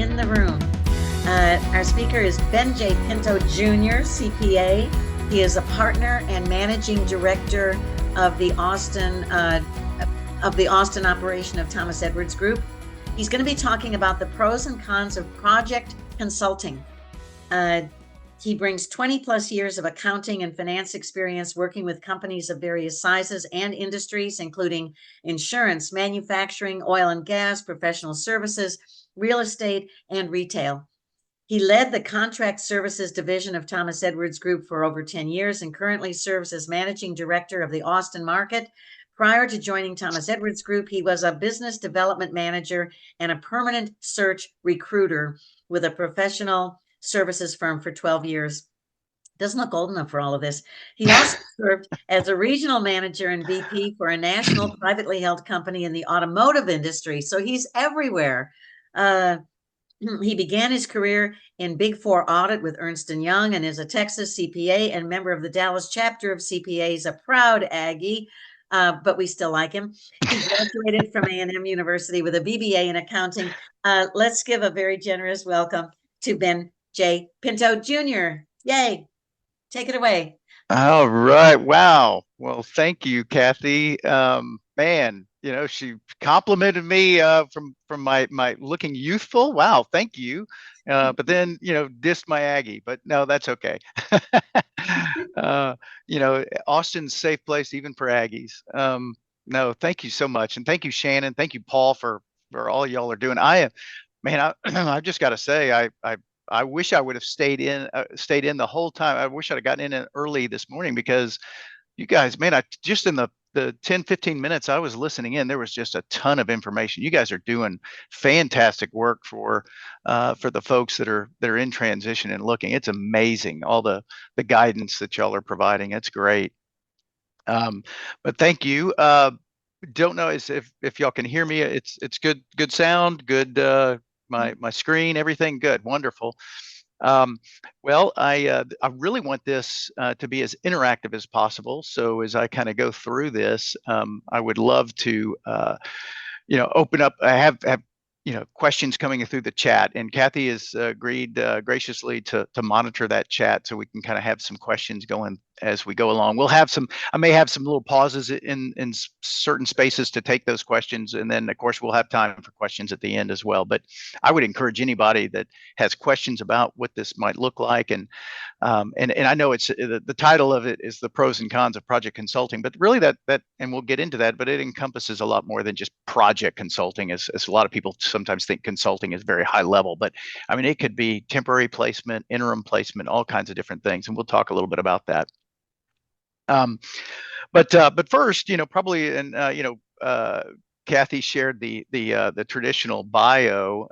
in the room. Our speaker is Ben J. Pinto Jr., CPA. He is a partner and managing director of the Austin operation of Thomas Edwards Group. He's going to be talking about the pros and cons of project consulting. He brings 20 plus years of accounting and finance experience working with companies of various sizes and industries, including insurance, manufacturing, oil and gas, professional services, real estate, and retail. He led the contract services division of Thomas Edwards Group for over 10 years and currently serves as managing director of the Austin market. Prior to joining Thomas Edwards Group, he was a business development manager and a permanent search recruiter with a professional services firm for 12 years. Doesn't look old enough for all of this. He also served as a regional manager and VP for a national privately held company in the automotive industry. So he's everywhere. He began his career in Big Four audit with Ernst & Young and is a Texas CPA and member of the Dallas chapter of CPAs, a proud Aggie, but we still like him. He graduated from A&M University with a BBA in accounting. Let's give a very generous welcome to Ben J. Pinto Jr. Yay. Take it away. All right. Wow. Well, thank you, Kathy. Man, she complimented me from my looking youthful. Wow, thank you. But then dissed my Aggie. But no, that's okay. Austin's a safe place even for Aggies. No, thank you so much, and thank you, Shannon. Thank you, Paul, for all y'all are doing. I've just got to say, I wish I would have stayed in the whole time. I wish I'd have gotten in early this morning, because you guys, man, I just in the 10, 15 minutes I was listening in, there was just a ton of information. You guys are doing fantastic work for the folks that are in transition and looking. It's amazing, all the guidance that y'all are providing. It's great. But thank you. Don't know if y'all can hear me. It's good sound, good. My screen, everything good, wonderful. Well, I really want this to be as interactive as possible. So as I kind of go through this, I would love to open up. I have questions coming through the chat, and Kathy has agreed graciously to monitor that chat, so we can kind of have some questions going as we go along. I may have some little pauses in certain spaces to take those questions, and then of course we'll have time for questions at the end as well. But I would encourage anybody that has questions about what this might look like, and I know it's the title of it is the pros and cons of project consulting, but really that and we'll get into that, but it encompasses a lot more than just project consulting, as a lot of people sometimes think consulting is very high level. But I mean, it could be temporary placement, interim placement, all kinds of different things, and we'll talk a little bit about that. But first, probably, and Kathy shared the traditional bio.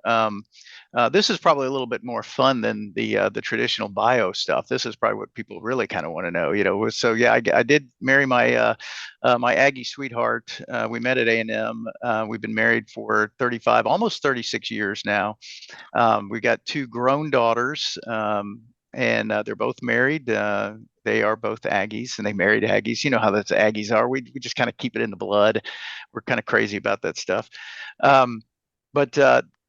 This is probably a little bit more fun than the traditional bio stuff. This is probably what people really kind of want to know. So yeah, I did marry my my Aggie sweetheart. We met at A&M. We've been married for 35, almost 36 years now. We got two grown daughters. And they're both married. They are both Aggies, and they married Aggies. You know how those Aggies are. We just kind of keep it in the blood. We're kind of crazy about that stuff. But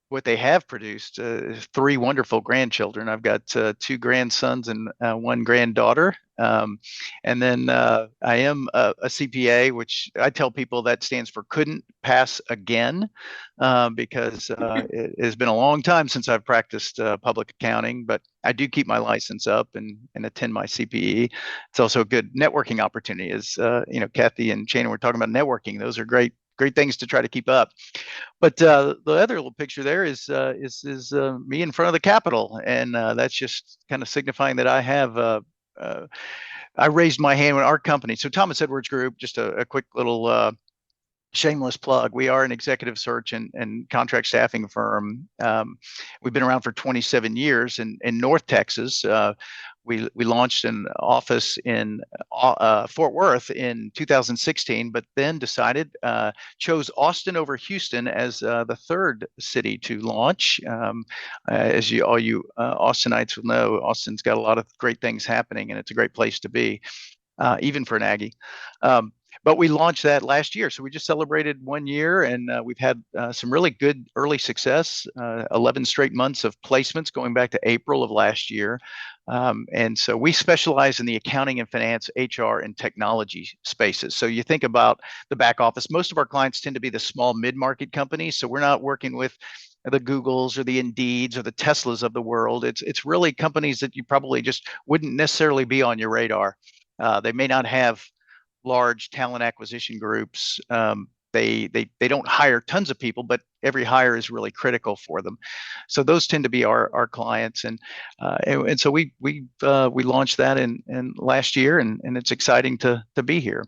what they have produced is three wonderful grandchildren. I've got two grandsons and one granddaughter. And then I am a CPA, which I tell people that stands for couldn't pass again, because it has been a long time since I've practiced public accounting, but I do keep my license up and attend my CPE. It's also a good networking opportunity. As Kathy and Shannon were talking about networking. Those are great things to try to keep up. But the other little picture there is me in front of the Capitol, and that's just kind of signifying that I have I raised my hand with our company. So Thomas Edwards Group, just a quick little shameless plug. We are an executive search and contract staffing firm. We've been around for 27 years in North Texas. We launched an office in Fort Worth in 2016, but then chose Austin over Houston as the third city to launch. As all you Austinites will know, Austin's got a lot of great things happening, and it's a great place to be, even for an Aggie. but we launched that last year. So we just celebrated 1 year, and we've had some really good early success, 11 straight months of placements going back to April of last year. And so we specialize in the accounting and finance, HR, and technology spaces. So you think about the back office. Most of our clients tend to be the small mid-market companies. So we're not working with the Googles or the Indeeds or the Teslas of the world. It's really companies that you probably just wouldn't necessarily be on your radar. They may not have large talent acquisition groups. They don't hire tons of people, but every hire is really critical for them. So those tend to be our clients, and so we launched that in last year, and it's exciting to be here.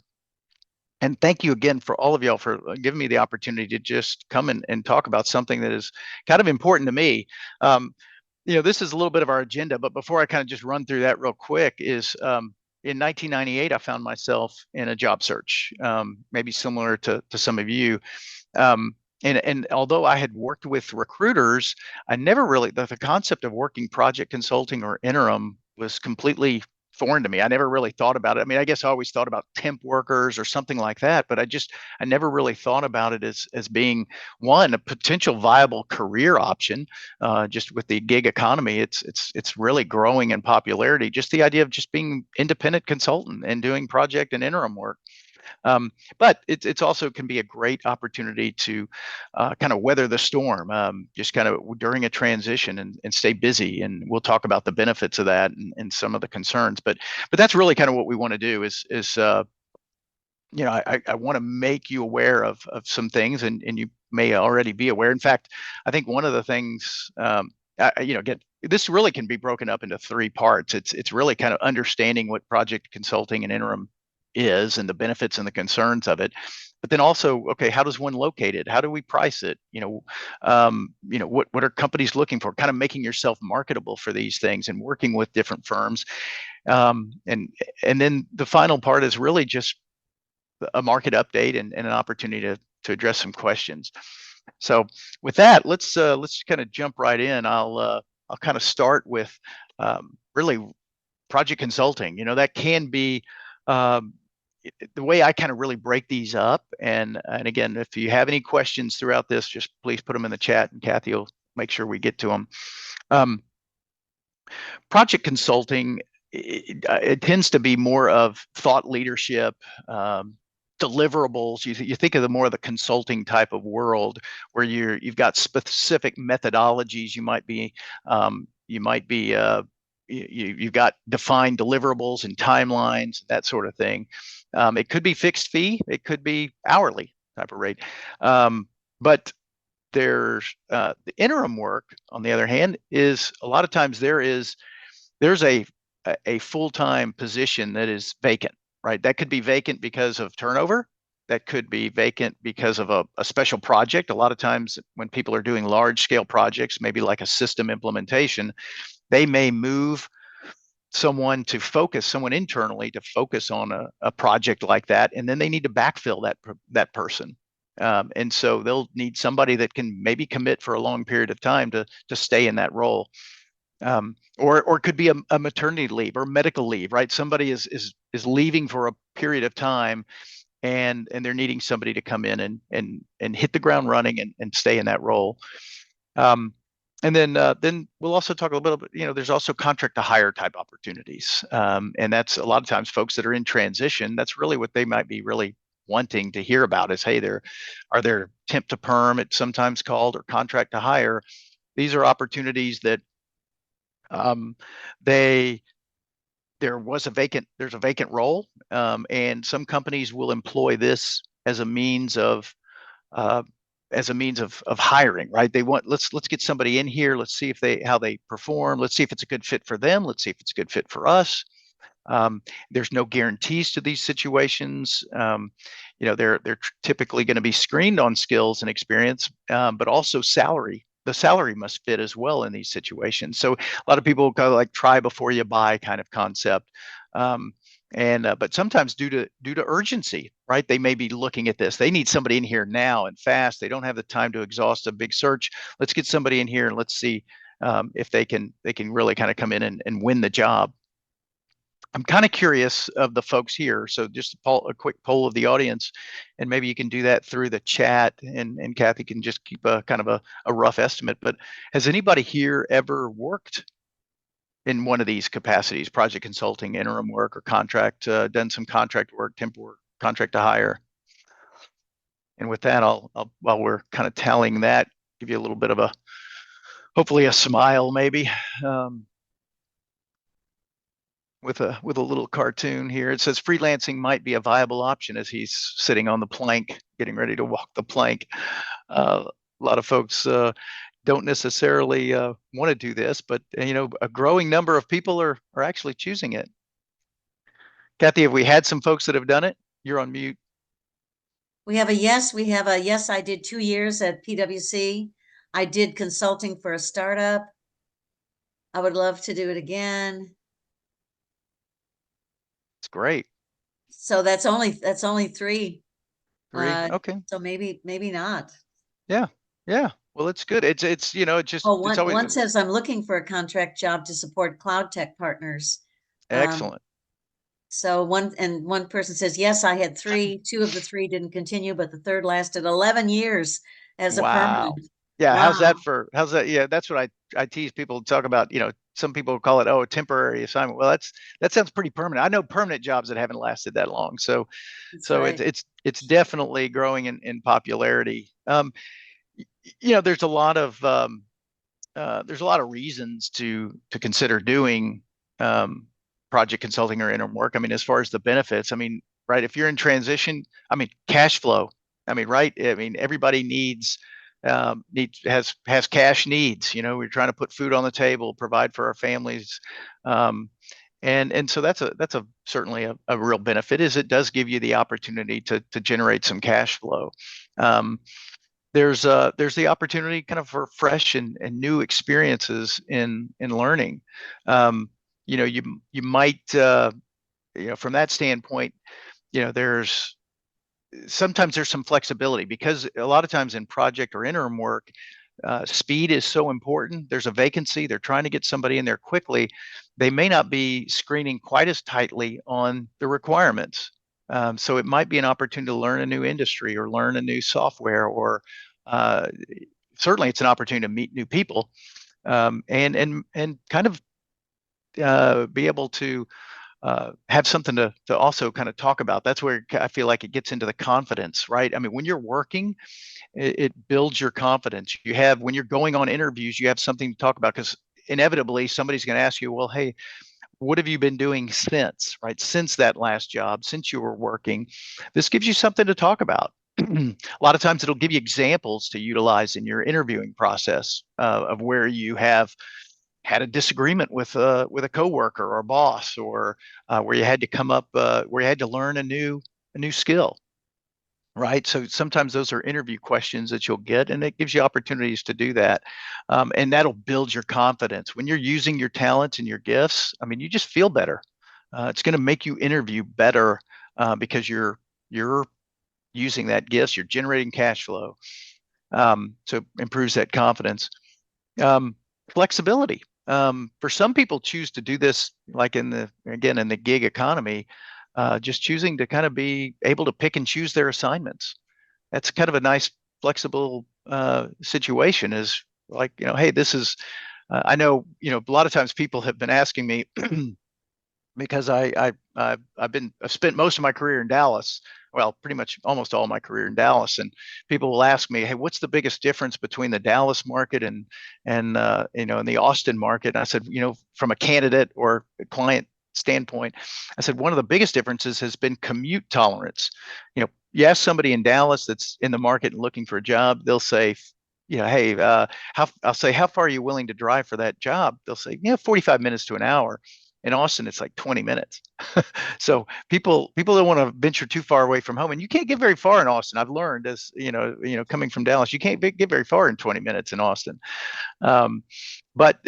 And thank you again for all of y'all for giving me the opportunity to just come and talk about something that is kind of important to me. This is a little bit of our agenda, but before I kind of just run through that real quick is in 1998, I found myself in a job search, maybe similar to some of you. And although I had worked with recruiters, I never really, the concept of working project consulting or interim was completely foreign to me. I never really thought about it. I mean, I guess I always thought about temp workers or something like that, but I never really thought about it as being a potential viable career option. Just with the gig economy, it's really growing in popularity. Just the idea of just being independent consultant and doing project and interim work. But it's also can be a great opportunity to kind of weather the storm, just kind of during a transition and stay busy. And we'll talk about the benefits of that and some of the concerns. But that's really kind of what we want to do is I want to make you aware of some things, and you may already be aware. In fact, I think one of the things, again, this really can be broken up into three parts. It's really kind of understanding what project consulting and interim is and the benefits and the concerns of it. But then also, okay, how does one locate it? How do we price it? What are companies looking for? Kind of making yourself marketable for these things and working with different firms. And then the final part is really just a market update and an opportunity to address some questions. So with that, let's kind of jump right in. I'll kind of start with really project consulting. That can be the way I kind of really break these up. And again, if you have any questions throughout this, just please put them in the chat, and Kathy will make sure we get to them. Project consulting, it tends to be more of thought leadership, deliverables. You think of the more of the consulting type of world where you've got specific methodologies. You've got defined deliverables and timelines, that sort of thing. It could be fixed fee, it could be hourly type of rate. But there's the interim work, on the other hand, is a lot of times there's a full-time position that is vacant, right? That could be vacant because of turnover. That could be vacant because of a special project. A lot of times when people are doing large scale projects, maybe like a system implementation, they may move someone internally to focus on a project like that, and then they need to backfill that person. And so they'll need somebody that can maybe commit for a long period of time to stay in that role. Or it could be a maternity leave or medical leave, right? Somebody is leaving for a period of time, and they're needing somebody to come in and hit the ground running and stay in that role. And then we'll also talk a little bit. There's also contract to hire type opportunities, and that's a lot of times folks that are in transition. That's really what they might be really wanting to hear about is, hey, are there temp to perm, it's sometimes called, or contract to hire. These are opportunities that there's a vacant role, and some companies will employ this as a means of hiring, right? They want, let's get somebody in here. Let's see how they perform. Let's see if it's a good fit for them. Let's see if it's a good fit for us. There's no guarantees to these situations. They're typically going to be screened on skills and experience, but also salary. The salary must fit as well in these situations. So a lot of people go like try before you buy kind of concept. But sometimes due to urgency, right? They may be looking at this. They need somebody in here now and fast. They don't have the time to exhaust a big search. Let's get somebody in here and let's see if they can really kind of come in and win the job. I'm kind of curious of the folks here. So just a quick poll of the audience, and maybe you can do that through the chat, and Kathy can just keep a kind of a rough estimate. But has anybody here ever worked in one of these capacities, project consulting, interim work, or contract, done some contract work, temp work, contract to hire? And with that, I'll while we're kind of tallying that, give you a little bit of a, hopefully a smile maybe. Um, with a little cartoon here. It says freelancing might be a viable option as he's sitting on the plank, getting ready to walk the plank. A lot of folks don't necessarily want to do this, but a growing number of people are actually choosing it. Kathy, have we had some folks that have done it? You're on mute. We have a yes. We have a yes. I did 2 years at PwC. I did consulting for a startup. I would love to do it again. It's great. So that's only three. Three. Okay. So maybe not. Yeah. Yeah. Well, it's good. It's it just Oh, it's one always says I'm looking for a contract job to support cloud tech partners. Um, excellent. so one person says, yes, I had three. Two of the three didn't continue, but the third lasted 11 years as a Wow. permanent. Yeah, Wow, how's that? Yeah, that's what I tease people to talk about, some people call it, oh, a temporary assignment. Well, that sounds pretty permanent. I know permanent jobs that haven't lasted that long. So that's so right. it's definitely growing in popularity. There's a lot of reasons to consider doing um, project consulting or interim work. I mean, as far as the benefits, I mean, right? If you're in transition, I mean, cash flow. I mean, right? I mean, everybody has cash needs. We're trying to put food on the table, provide for our families. Um, and so that's a certainly a real benefit is it does give you the opportunity to generate some cash flow. Um, there's the opportunity kind of for fresh and new experiences in learning. You might from that standpoint, there's sometimes there's some flexibility because a lot of times in project or interim work, speed is so important. There's a vacancy. They're trying to get somebody in there quickly. They may not be screening quite as tightly on the requirements. So it might be an opportunity to learn a new industry or learn a new software, or uh, certainly it's an opportunity to meet new people, and kind of be able to have something to also kind of talk about. That's where I feel like it gets into the confidence, right? I mean, when you're working, it builds your confidence. When you're going on interviews, you have something to talk about because inevitably somebody's going to ask you, well, hey, what have you been doing since, right? Since that last job, since you were working, this gives you something to talk about. A lot of times it'll give you examples to utilize in your interviewing process of where you have had a disagreement with a coworker or a boss, or where you had to where you had to learn a new skill, right? So sometimes those are interview questions that you'll get, and it gives you opportunities to do that, and that'll build your confidence when you're using your talents and your gifts. I mean, you just feel better. It's going to make you interview better because you're using that gifts. You're generating cash flow, so improves that confidence. um, Flexibility. For some people choose to do this like in the gig economy, just choosing to kind of be able to pick and choose their assignments. That's kind of a nice flexible situation is like, hey, this is, I know, a lot of times people have been asking me because I've spent most of my career in Dallas. Well, pretty much almost all my career in Dallas, and people will ask me, "Hey, what's the biggest difference between the Dallas market and the Austin market?" And I said, from a candidate or a client standpoint, I said one of the biggest differences has been commute tolerance. You ask somebody in Dallas that's in the market and looking for a job, they'll say, hey, I'll say, how far are you willing to drive for that job? They'll say, 45 minutes to an hour. In Austin, it's like 20 minutes. So people don't want to venture too far away from home, and you can't get very far in Austin. I've learned, as coming from Dallas, you can't get very far in 20 minutes in Austin. Um, but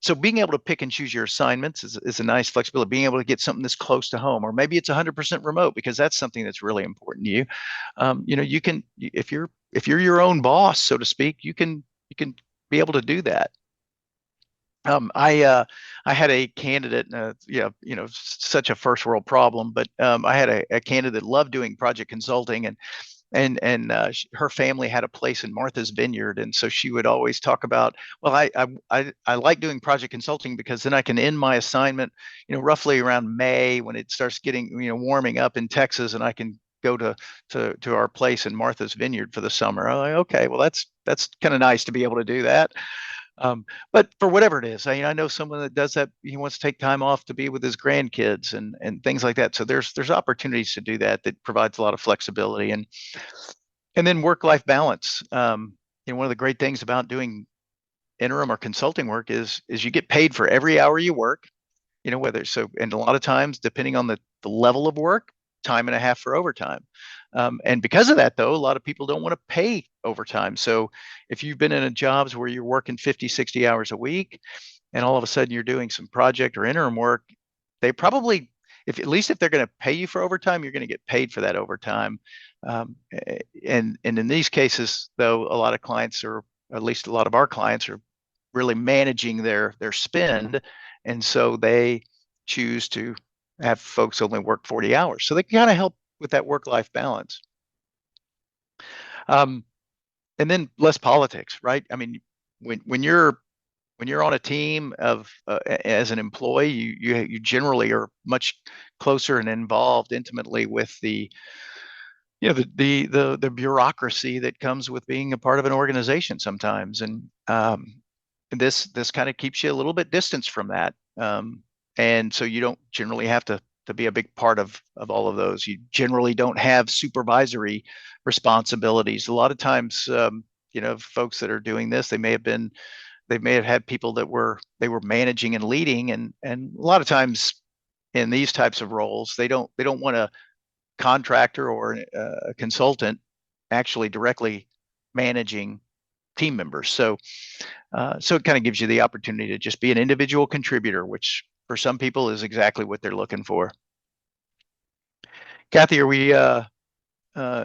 so being able to pick and choose your assignments is a nice flexibility. Being able to get something that's close to home, or maybe it's 100% remote because that's something that's really important to you. You can, if you're your own boss, so to speak, you can be able to do that. I had a candidate, yeah, such a first world problem, but I had a candidate that loved doing project consulting, and her family had a place in Martha's Vineyard, and so she would always talk about, well, I like doing project consulting because then I can end my assignment, roughly around May when it starts getting, warming up in Texas, and I can go to our place in Martha's Vineyard for the summer. I'm like, okay, well, that's kind of nice to be able to do that. But for whatever it is, I know someone that does that. He wants to take time off to be with his grandkids and things like that. So there's opportunities to do that that provides a lot of flexibility and then work-life balance. One of the great things about doing interim or consulting work is you get paid for every hour you work. Whether so, and a lot of times, depending on the level of work, time and a half for overtime. And because of that, though, a lot of people don't want to pay overtime. So if you've been in a jobs where you're working 50, 60 hours a week, and all of a sudden you're doing some project or interim work, they probably, if at least if they're going to pay you for overtime, you're going to get paid for that overtime. And in these cases, though, a lot of clients, or at least a lot of our clients, are really managing their spend, and so they choose to have folks only work 40 hours. So they kind of help with that work-life balance. Um, and then less politics, right? I mean, when you're on a team of as an employee, you generally are much closer and involved intimately with the bureaucracy that comes with being a part of an organization sometimes, and this kind of keeps you a little bit distance from that, and so you don't generally have to be a big part of all of those. You generally don't have supervisory responsibilities. A lot of times, folks that are doing this, they may have had people that they were managing and leading, and a lot of times in these types of roles, they don't want a contractor or a consultant actually directly managing team members. So it kind of gives you the opportunity to just be an individual contributor, which for some people is exactly what they're looking for. Kathy, are we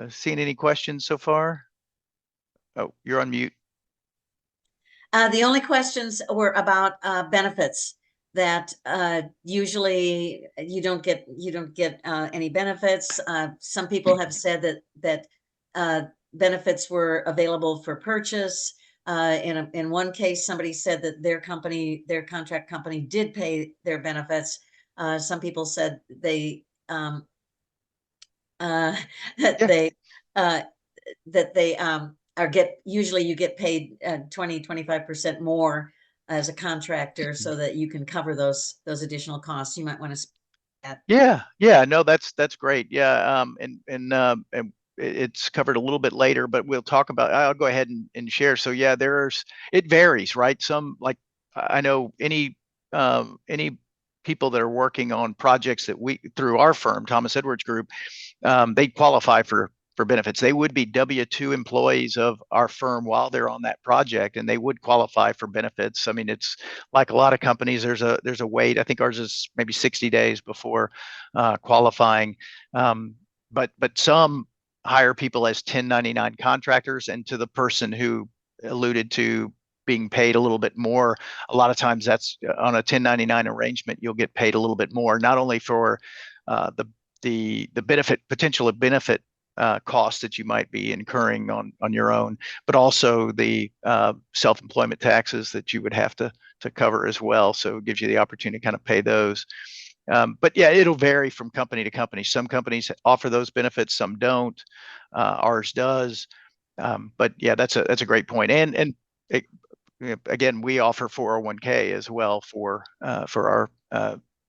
seeing any questions so far? Oh, you're on mute. The only questions were about benefits, that usually you don't get any benefits. Some people have said that benefits were available for purchase. In one case, somebody said that their contract company did pay their benefits. Some people said that Yeah. they are usually you get paid 20-25% more as a contractor, so that you can cover those additional costs. You might want to that. Yeah, no, that's great. Yeah, and it's covered a little bit later, but we'll talk about. I'll go ahead and share. So yeah, it varies, right? Some, like, I know any people that are working on projects that we through our firm, Thomas Edwards Group, they qualify for benefits. They would be W-2 employees of our firm while they're on that project, and they would qualify for benefits. I mean, it's like a lot of companies. There's a wait. I think ours is maybe 60 days before qualifying, but some hire people as 1099 contractors. And to the person who alluded to being paid a little bit more, a lot of times that's on a 1099 arrangement. You'll get paid a little bit more, not only for the potential of benefit costs that you might be incurring on your own, but also the self-employment taxes that you would have to cover as well. So it gives you the opportunity to kind of pay those. But yeah, it'll vary from company to company. Some companies offer those benefits, some don't. Ours does. But yeah, that's a great point. And it, again, we offer 401k as well for our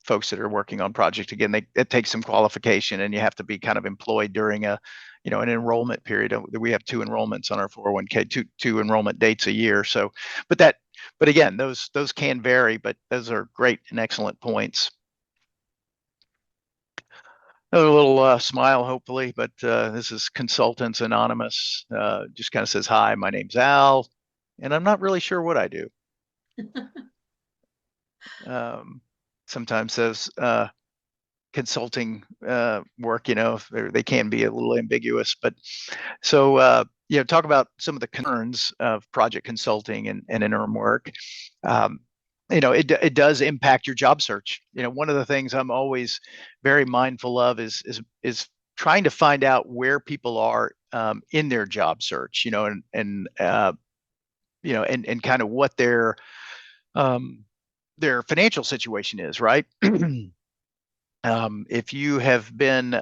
folks that are working on projects. Again, it takes some qualification, and you have to be kind of employed during an enrollment period. We have two enrollments on our 401k, two enrollment dates a year. So, but again, those can vary, but those are great and excellent points. Another little smile, hopefully, but this is Consultants Anonymous. Just kind of says, hi, my name's Al, and I'm not really sure what I do. Sometimes says consulting work, they can be a little ambiguous, but so, talk about some of the concerns of project consulting and interim work. it does impact your job search. One of the things I'm always very mindful of is trying to find out where people are in their job search, and kind of what um, their financial situation is, right? If you have been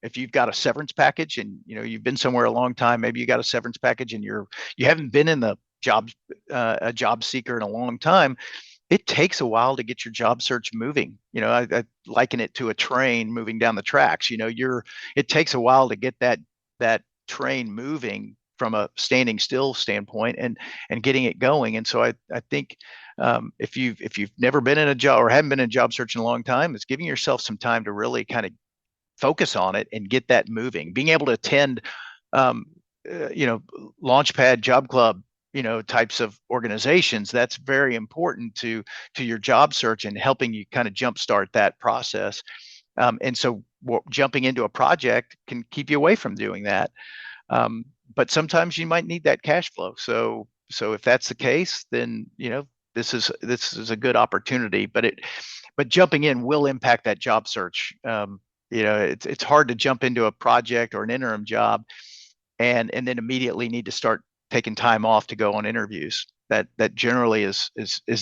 if you've got a severance package and you've been somewhere a long time, maybe you got a severance package and you haven't been in the job a job seeker in a long time. It takes a while to get your job search moving. I liken it to a train moving down the tracks. It takes a while to get that train moving from a standing still standpoint and getting it going. And so I think if you've never been in a job or haven't been in a job search in a long time, it's giving yourself some time to really kind of focus on it and get that moving. Being able to attend, um, you know, Launchpad, Job Club, types of organizations. That's very important to your job search and helping you kind of jumpstart that process. And so, jumping into a project can keep you away from doing that. But sometimes you might need that cash flow. So if that's the case, then this is a good opportunity. But jumping in will impact that job search. It's hard to jump into a project or an interim job and then immediately need to start taking time off to go on interviews. That generally is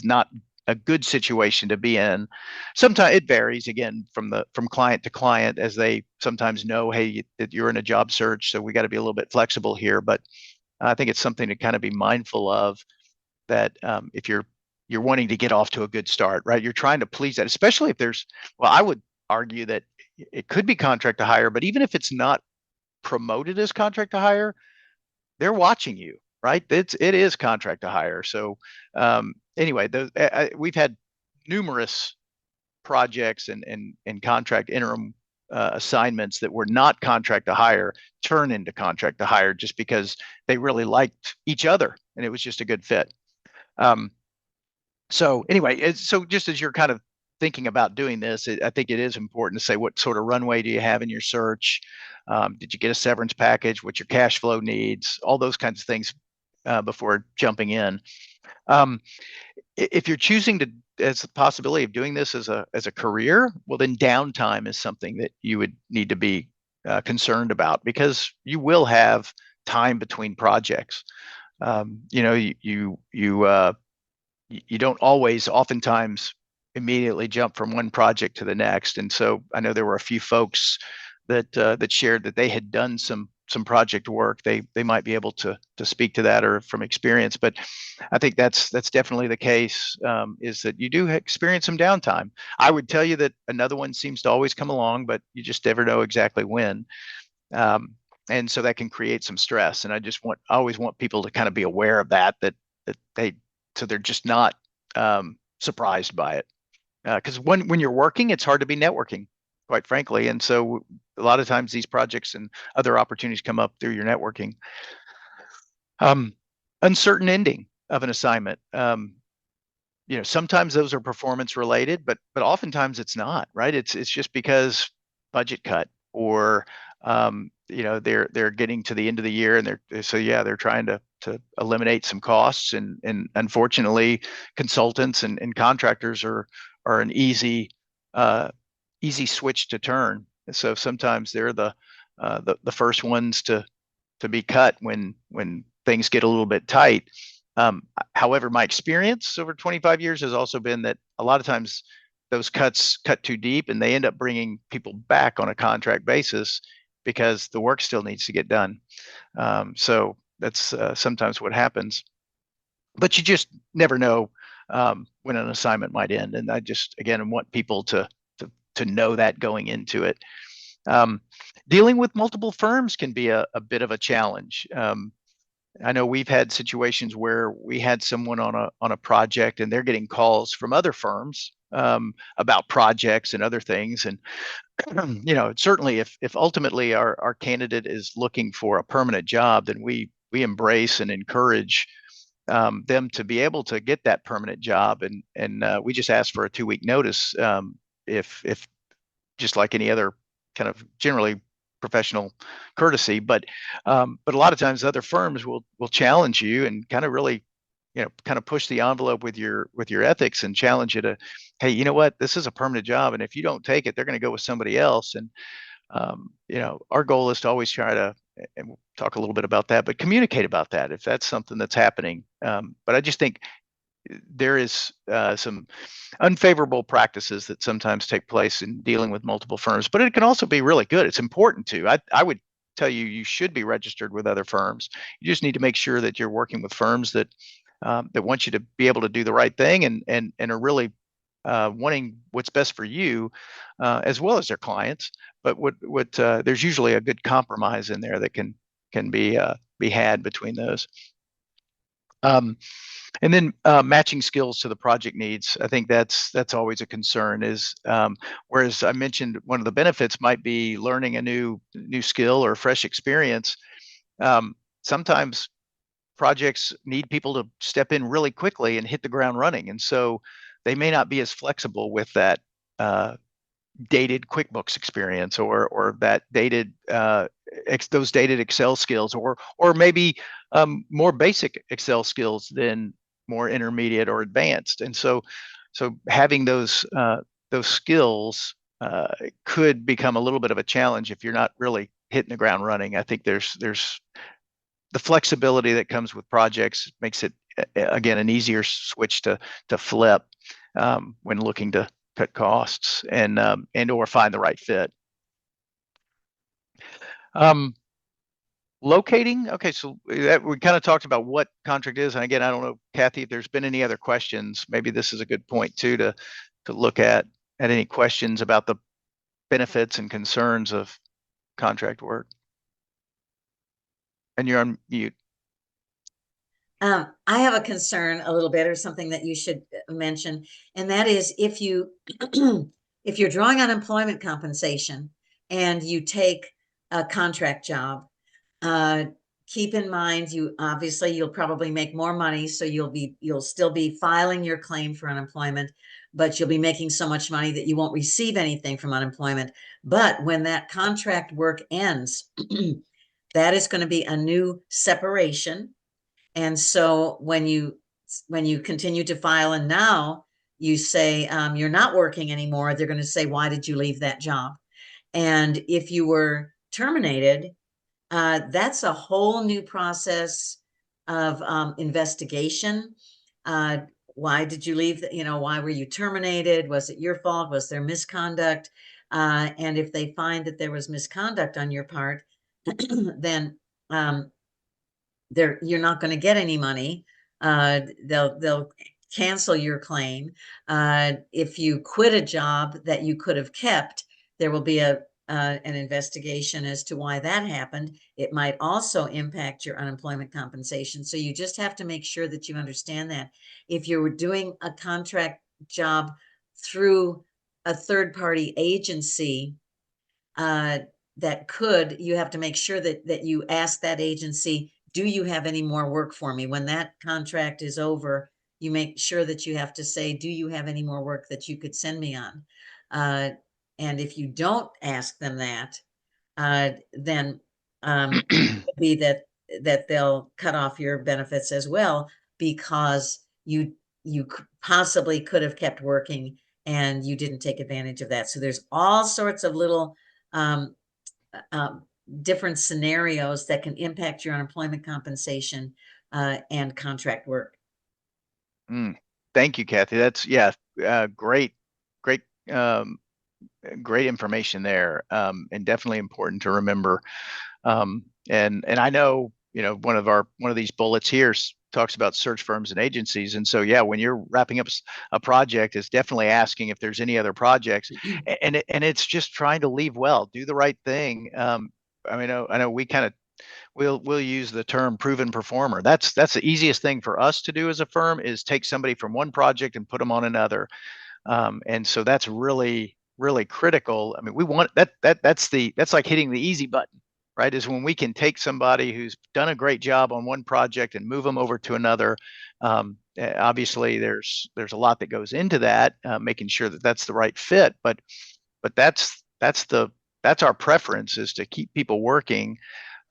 not a good situation to be in. Sometimes it varies again from client to client, as they sometimes know, hey, that you're in a job search, so we got to be a little bit flexible here. But I think it's something to kind of be mindful of, that if you're wanting to get off to a good start, right? You're trying to please that, especially if well, I would argue that it could be contract to hire, but even if it's not promoted as contract to hire, they're watching you, right? It is contract to hire. So anyway, we've had numerous projects and contract interim assignments that were not contract to hire turn into contract to hire just because they really liked each other and it was just a good fit. Um, so anyway, so just as you're kind of thinking about doing this, I think it is important to say, what sort of runway do you have in your search? Did you get a severance package? What's your cash flow needs? All those kinds of things before jumping in. Um, if you're choosing to, as the possibility of doing this as a career, well, then downtime is something that you would need to be concerned about, because you will have time between projects. You don't always, oftentimes, immediately jump from one project to the next. And so I know there were a few folks that shared that they had done some project work. They might be able to speak to that or from experience, but I think that's definitely the case. Is that you do experience some downtime. I would tell you that another one seems to always come along, but you just never know exactly when. Um, and so that can create some stress. And I always want people to kind of be aware of that so they're just not surprised by it. Because when you're working, it's hard to be networking, quite frankly. And so a lot of times these projects and other opportunities come up through your networking. Uncertain ending of an assignment. Sometimes those are performance related, but oftentimes it's not, right? It's just because budget cut, or they're getting to the end of the year and they're trying to eliminate some costs, and unfortunately consultants and contractors are an easy switch to turn. So sometimes they're the first ones to be cut when things get a little bit tight. However, my experience over 25 years has also been that a lot of times those cuts cut too deep and they end up bringing people back on a contract basis because the work still needs to get done. So that's sometimes what happens. But you just never know when an assignment might end. And I just, again, want people to know that going into it. Dealing with multiple firms can be a bit of a challenge. I know we've had situations where we had someone on a project and they're getting calls from other firms about projects and other things. And certainly if ultimately our candidate is looking for a permanent job, then we embrace and encourage them to be able to get that permanent job. And we just ask for a 2-week notice, if just like any other kind of generally professional courtesy. But a lot of times other firms will challenge you and kind of really kind of push the envelope with your ethics and challenge you to, hey, you know what, this is a permanent job, and if you don't take it, they're going to go with somebody else. And our goal is to always try to, and we'll talk a little bit about that, but communicate about that if that's something that's happening. But I just think there is some unfavorable practices that sometimes take place in dealing with multiple firms, but it can also be really good. It's important to. I would tell you, you should be registered with other firms. You just need to make sure that you're working with firms that that want you to be able to do the right thing, and are really wanting what's best for you, as well as their clients. But what there's usually a good compromise in there that can be had between those. Um, and then matching skills to the project needs. I think that's always a concern. Is whereas I mentioned one of the benefits might be learning a new skill or fresh experience. Sometimes projects need people to step in really quickly and hit the ground running, and so they may not be as flexible with that dated QuickBooks experience, or that dated those dated Excel skills, or maybe more basic Excel skills than more intermediate or advanced. And so having those skills could become a little bit of a challenge if you're not really hitting the ground running. I think there's the flexibility that comes with projects makes it again an easier switch to flip when looking to cut costs and or find the right fit. Locating. Okay, so we kind of talked about what contract is, and again, I don't know, Kathy, if there's been any other questions. Maybe this is a good point too to look at any questions about the benefits and concerns of contract work. And you're on mute. I have a concern a little bit, or something that you should mention, and that is if you if you're drawing unemployment compensation and you take a contract job, keep in mind you'll probably make more money, so you'll still be filing your claim for unemployment, but you'll be making so much money that you won't receive anything from unemployment. But when that contract work ends, that is going to be a new separation. And so when you continue to file and now you say you're not working anymore, they're going to say, why did you leave that job? And if you were terminated, that's a whole new process of investigation. Why did you leave? Why were you terminated? Was it your fault? Was there misconduct? And if they find that there was misconduct on your part, then you're not going to get any money. They'll cancel your claim. If you quit a job that you could have kept, there will be an investigation as to why that happened. It might also impact your unemployment compensation. So you just have to make sure that you understand that. If you're doing a contract job through a third-party agency, you have to make sure that you ask that agency, do you have any more work for me? When that contract is over, you make sure that you have to say, do you have any more work that you could send me on? And if you don't ask them that, then it could be that they'll cut off your benefits as well, because you possibly could have kept working and you didn't take advantage of that. So there's all sorts of little different scenarios that can impact your unemployment compensation and contract work. Thank you, Kathy. That's great, great, great information there, and definitely important to remember. And I know, one of these bullets here talks about search firms and agencies, and so when you're wrapping up a project, it's definitely asking if there's any other projects, and it's just trying to leave well, do the right thing. I know we kind of we'll use the term proven performer. That's the easiest thing for us to do as a firm, is take somebody from one project and put them on another. And so that's really, really critical. I mean, we want that's like hitting the easy button, right? Is when we can take somebody who's done a great job on one project and move them over to another. Obviously, there's a lot that goes into that, making sure that that's the right fit. But that's our preference, is to keep people working.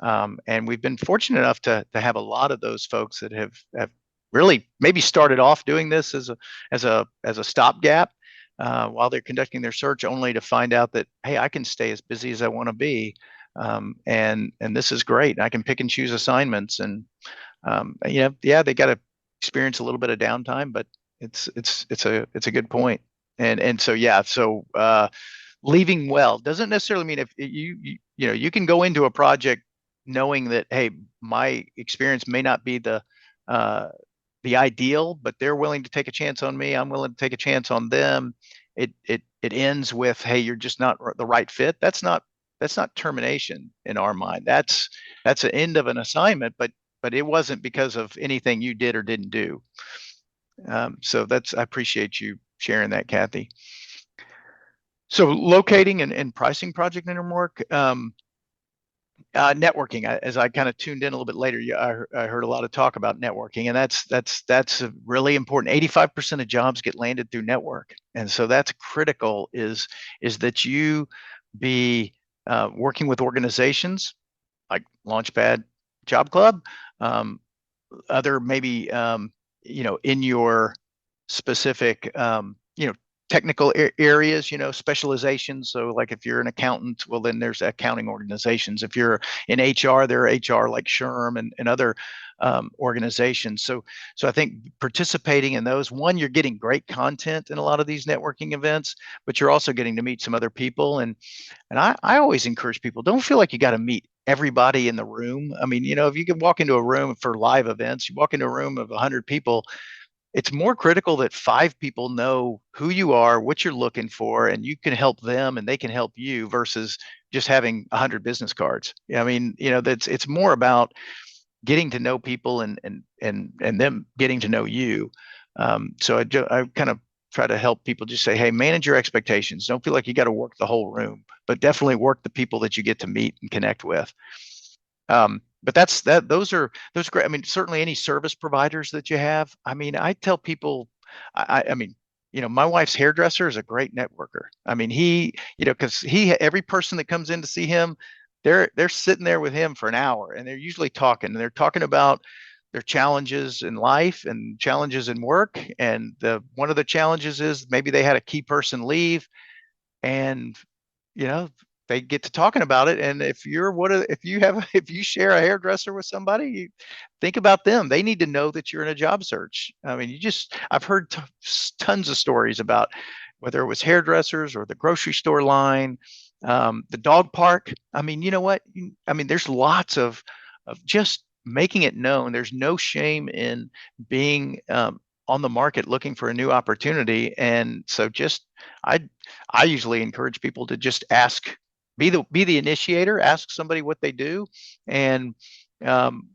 And we've been fortunate enough to have a lot of those folks that have really maybe started off doing this as a stopgap while they're conducting their search, only to find out that, hey, I can stay as busy as I want to be, and this is great. I can pick and choose assignments, and yeah, they got to experience a little bit of downtime, but it's a good point. And so yeah, so leaving well doesn't necessarily mean if you can go into a project knowing that, hey, my experience may not be uh, the ideal, but they're willing to take a chance on me. I'm willing to take a chance on them. It ends with, hey, you're just not the right fit. That's not termination in our mind. That's an end of an assignment, but it wasn't because of anything you did or didn't do. So I appreciate you sharing that, Kathy. So locating and pricing project interim work. Networking, as I kind of tuned in a little bit later, I heard a lot of talk about networking, and that's really important. 85% of jobs get landed through network, and so that's critical. Is that you be working with organizations like Launchpad Job Club, um, other maybe in your specific technical areas, specializations. So like if you're an accountant, well, then there's accounting organizations. If you're in HR, there are HR like SHRM and other organizations. So I think participating in those, one, you're getting great content in a lot of these networking events, but you're also getting to meet some other people. And I always encourage people, don't feel like you got to meet everybody in the room. I mean, if you can walk into a room for live events, you walk into a room of 100 people, it's more critical that 5 people know who you are, what you're looking for, and you can help them and they can help you, versus just having 100 business cards. I mean, it's more about getting to know people and them getting to know you. So I kind of try to help people just say, hey, manage your expectations. Don't feel like you got to work the whole room, but definitely work the people that you get to meet and connect with. But those are great. I mean, certainly any service providers that you have. I mean, I tell people, I mean, my wife's hairdresser is a great networker. I mean, because every person that comes in to see him, they're sitting there with him for an hour, and they're usually talking, and they're talking about their challenges in life and challenges in work. And one of the challenges is maybe they had a key person leave, and you know they get to talking about it. And if you share a hairdresser with somebody, you think about them. They need to know that you're in a job search. I mean, I've heard tons of stories about whether it was hairdressers or the grocery store line, the dog park. I mean, you know what? I mean, there's lots of just making it known. There's no shame in being on the market looking for a new opportunity. And so I usually encourage people to just ask, be the initiator, ask somebody what they do, and um,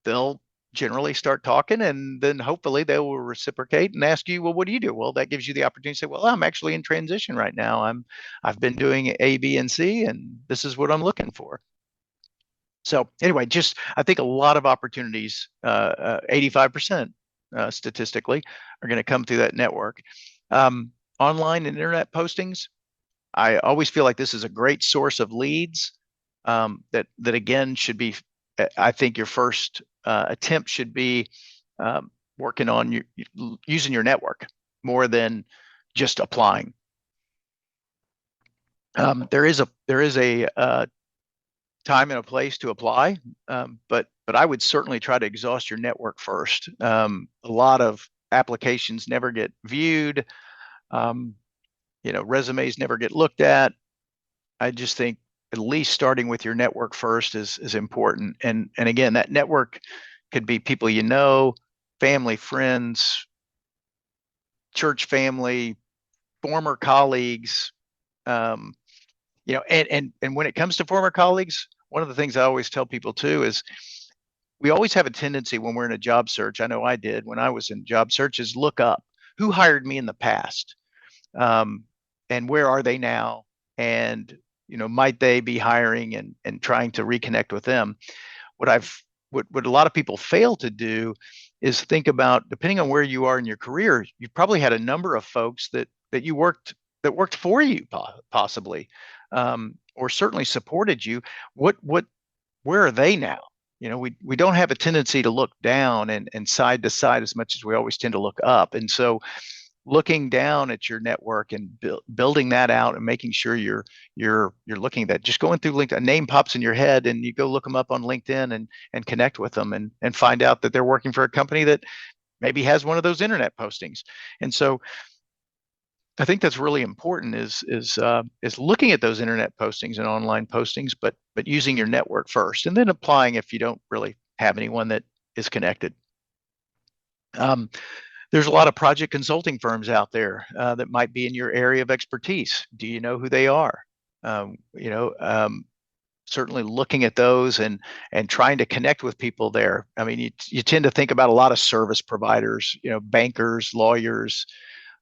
they'll generally start talking, and then hopefully they will reciprocate and ask you, well, what do you do? Well, that gives you the opportunity to say, well, I'm actually in transition right now. I've been doing A, B, and C, and this is what I'm looking for. So anyway, I think a lot of opportunities, 85% statistically, are going to come through that network. Online and internet postings, I always feel like this is a great source of leads. That again should be, I think your first attempt should be working on using your network more than just applying. There is a time and a place to apply, but I would certainly try to exhaust your network first. A lot of applications never get viewed. Resumes never get looked at. I just think at least starting with your network first is important. And again, that network could be people family, friends, church family, former colleagues. And when it comes to former colleagues, one of the things I always tell people too is we always have a tendency when we're in a job search. I know I did when I was in job search, is look up who hired me in the past, and where are they now, and might they be hiring, and trying to reconnect with them. What a lot of people fail to do is think about, depending on where you are in your career, you probably had a number of folks that worked for you, possibly, or certainly supported you. Where are they now? we don't have a tendency to look down and side to side as much as we always tend to look up. And so looking down at your network and building that out and making sure you're looking at that, just going through LinkedIn, a name pops in your head and you go look them up on LinkedIn and connect with them and find out that they're working for a company that maybe has one of those internet postings. And so I think that's really important is looking at those internet postings and online postings, but using your network first, and then applying if you don't really have anyone that is connected. There's a lot of project consulting firms out there that might be in your area of expertise. Do you know who they are? Certainly looking at those and trying to connect with people there. I mean, you tend to think about a lot of service providers, bankers, lawyers.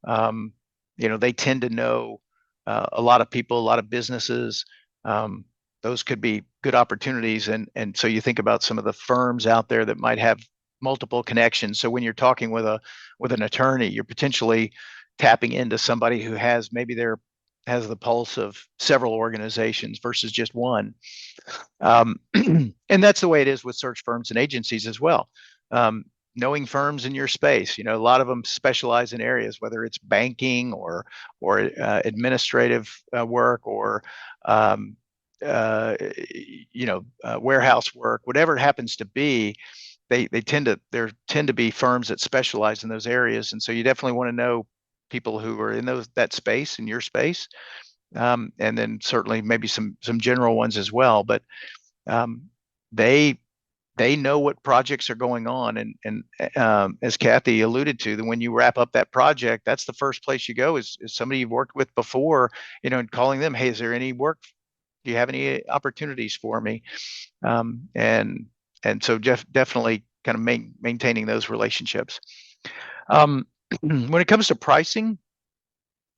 Um, they tend to know a lot of people, a lot of businesses. Um, those could be good opportunities, and so you think about some of the firms out there that might have multiple connections. So when you're talking with an attorney, you're potentially tapping into somebody who has has the pulse of several organizations versus just one. And that's the way it is with search firms and agencies as well. Knowing firms in your space, a lot of them specialize in areas, whether it's banking or administrative work or warehouse work, whatever it happens to be. There tend to be firms that specialize in those areas, and so you definitely want to know people who are in that space, in your space, and then certainly maybe some general ones as well. But they know what projects are going on, and as Kathy alluded to, that when you wrap up that project, that's the first place you go is somebody you've worked with before, and calling them, hey, is there any work? Do you have any opportunities for me? And so definitely kind of maintaining those relationships. When it comes to pricing,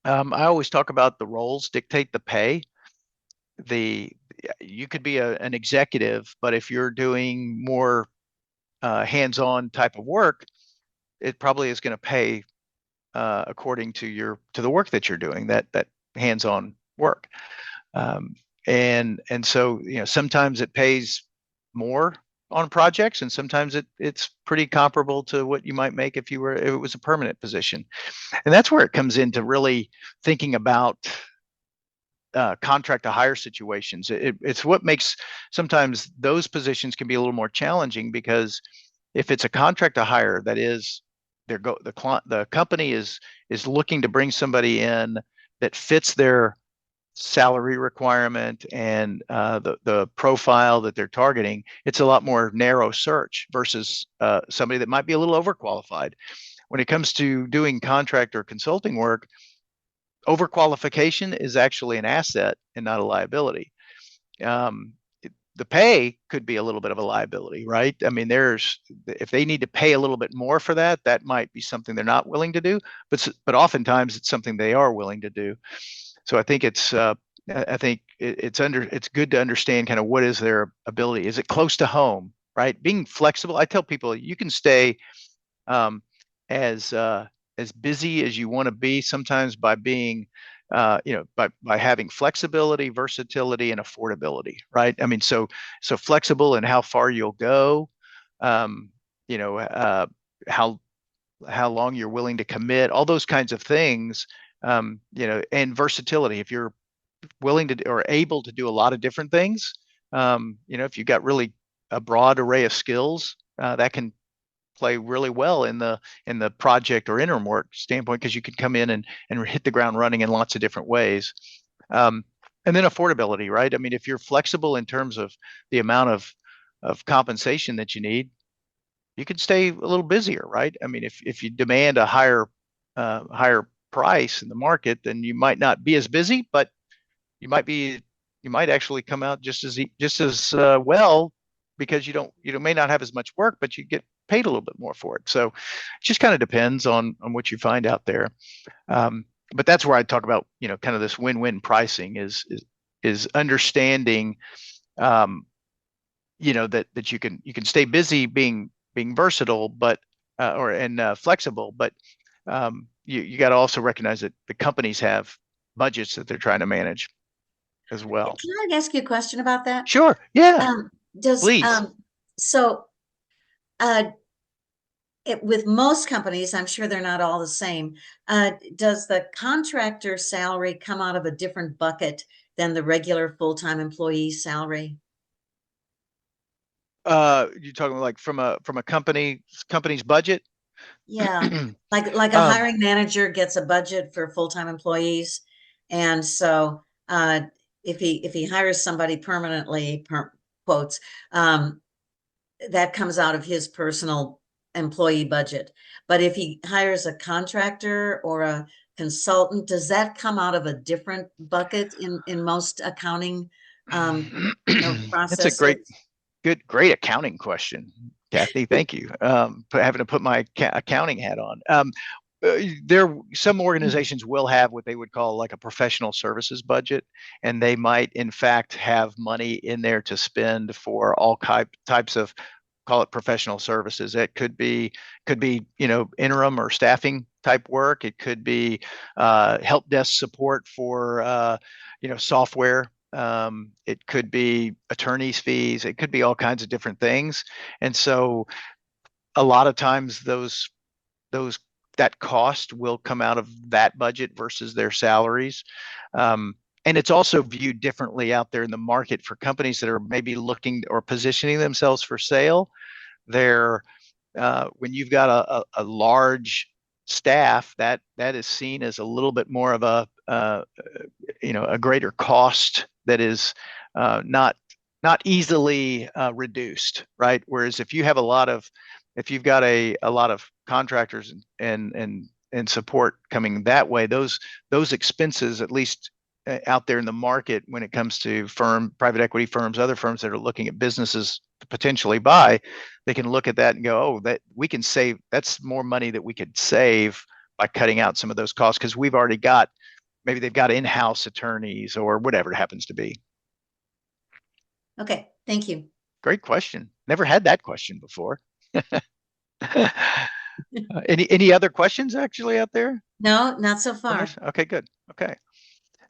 I always talk about the roles dictate the pay. You could be an executive, but if you're doing more hands-on type of work, it probably is going to pay according to the work that you're doing, that hands-on work. And so sometimes it pays more on projects, and sometimes it's pretty comparable to what you might make if it was a permanent position. And that's where it comes into really thinking about contract to hire situations. It's what makes sometimes those positions can be a little more challenging, because if it's a contract to hire, that is, the company is looking to bring somebody in that fits their salary requirement and the profile that they're targeting. It's a lot more narrow search versus somebody that might be a little overqualified. When it comes to doing contract or consulting work, overqualification is actually an asset and not a liability. The pay could be a little bit of a liability, right? I mean, if they need to pay a little bit more for that, that might be something they're not willing to do, but oftentimes it's something they are willing to do. So I think it's good to understand kind of what is their ability. Is it close to home, right? Being flexible. I tell people you can stay um, as busy as you want to be sometimes by being by having flexibility, versatility, and affordability, right? I mean, so flexible in how far you'll go, um, how long you're willing to commit, all those kinds of things, and versatility. If you're willing to or able to do a lot of different things, if you've got really a broad array of skills, that can play really well in the project or interim work standpoint, because you can come in and hit the ground running in lots of different ways. And then affordability, right? I mean, if you're flexible in terms of the amount of compensation that you need, you could stay a little busier, right? I mean, if you demand a higher price in the market, then you might not be as busy, but you might actually come out just as well, because you may not have as much work, but you get paid a little bit more for it. So it just kind of depends on what you find out there. But that's where I talk about kind of this win-win pricing is understanding that you can stay busy being versatile, but flexible, but you got to also recognize that the companies have budgets that they're trying to manage as well. Can I ask you a question about that? Sure. Yeah, Um, does please. So, uh, with most companies, I'm sure they're not all the same. Does the contractor salary come out of a different bucket than the regular full-time employee salary? You're talking like from a company's budget? Yeah, like a Um, hiring manager gets a budget for full-time employees, and so if he hires somebody permanently, quotes, um, that comes out of his personal employee budget. But if he hires a contractor or a consultant, does that come out of a different bucket in most accounting, it's a great processes? great accounting question, Kathy. Thank you. For having to put my accounting hat on. There, some organizations will have what they would call like a professional services budget, and they might, in fact, have money in there to spend for all types of, call it professional services. It could be interim or staffing type work. It could be help desk support for software. It could be attorney's fees. It could be all kinds of different things. And so a lot of times those that cost will come out of that budget versus their salaries. And it's also viewed differently out there in the market for companies that are maybe looking or positioning themselves for sale. They're when you've got a large staff, that is seen as a little bit more of a greater cost that is not easily reduced, right? Whereas if you've got a lot of contractors and support coming that way, those expenses, at least out there in the market, when it comes to private equity firms, other firms that are looking at businesses to potentially buy, they can look at that and go, oh, that we can save. That's more money that we could save by cutting out some of those costs because we've already got, maybe they've got in-house attorneys or whatever it happens to be. Okay, thank you. Great question. Never had that question before. Any other questions actually out there No, not so on far. this? Okay, good. Okay.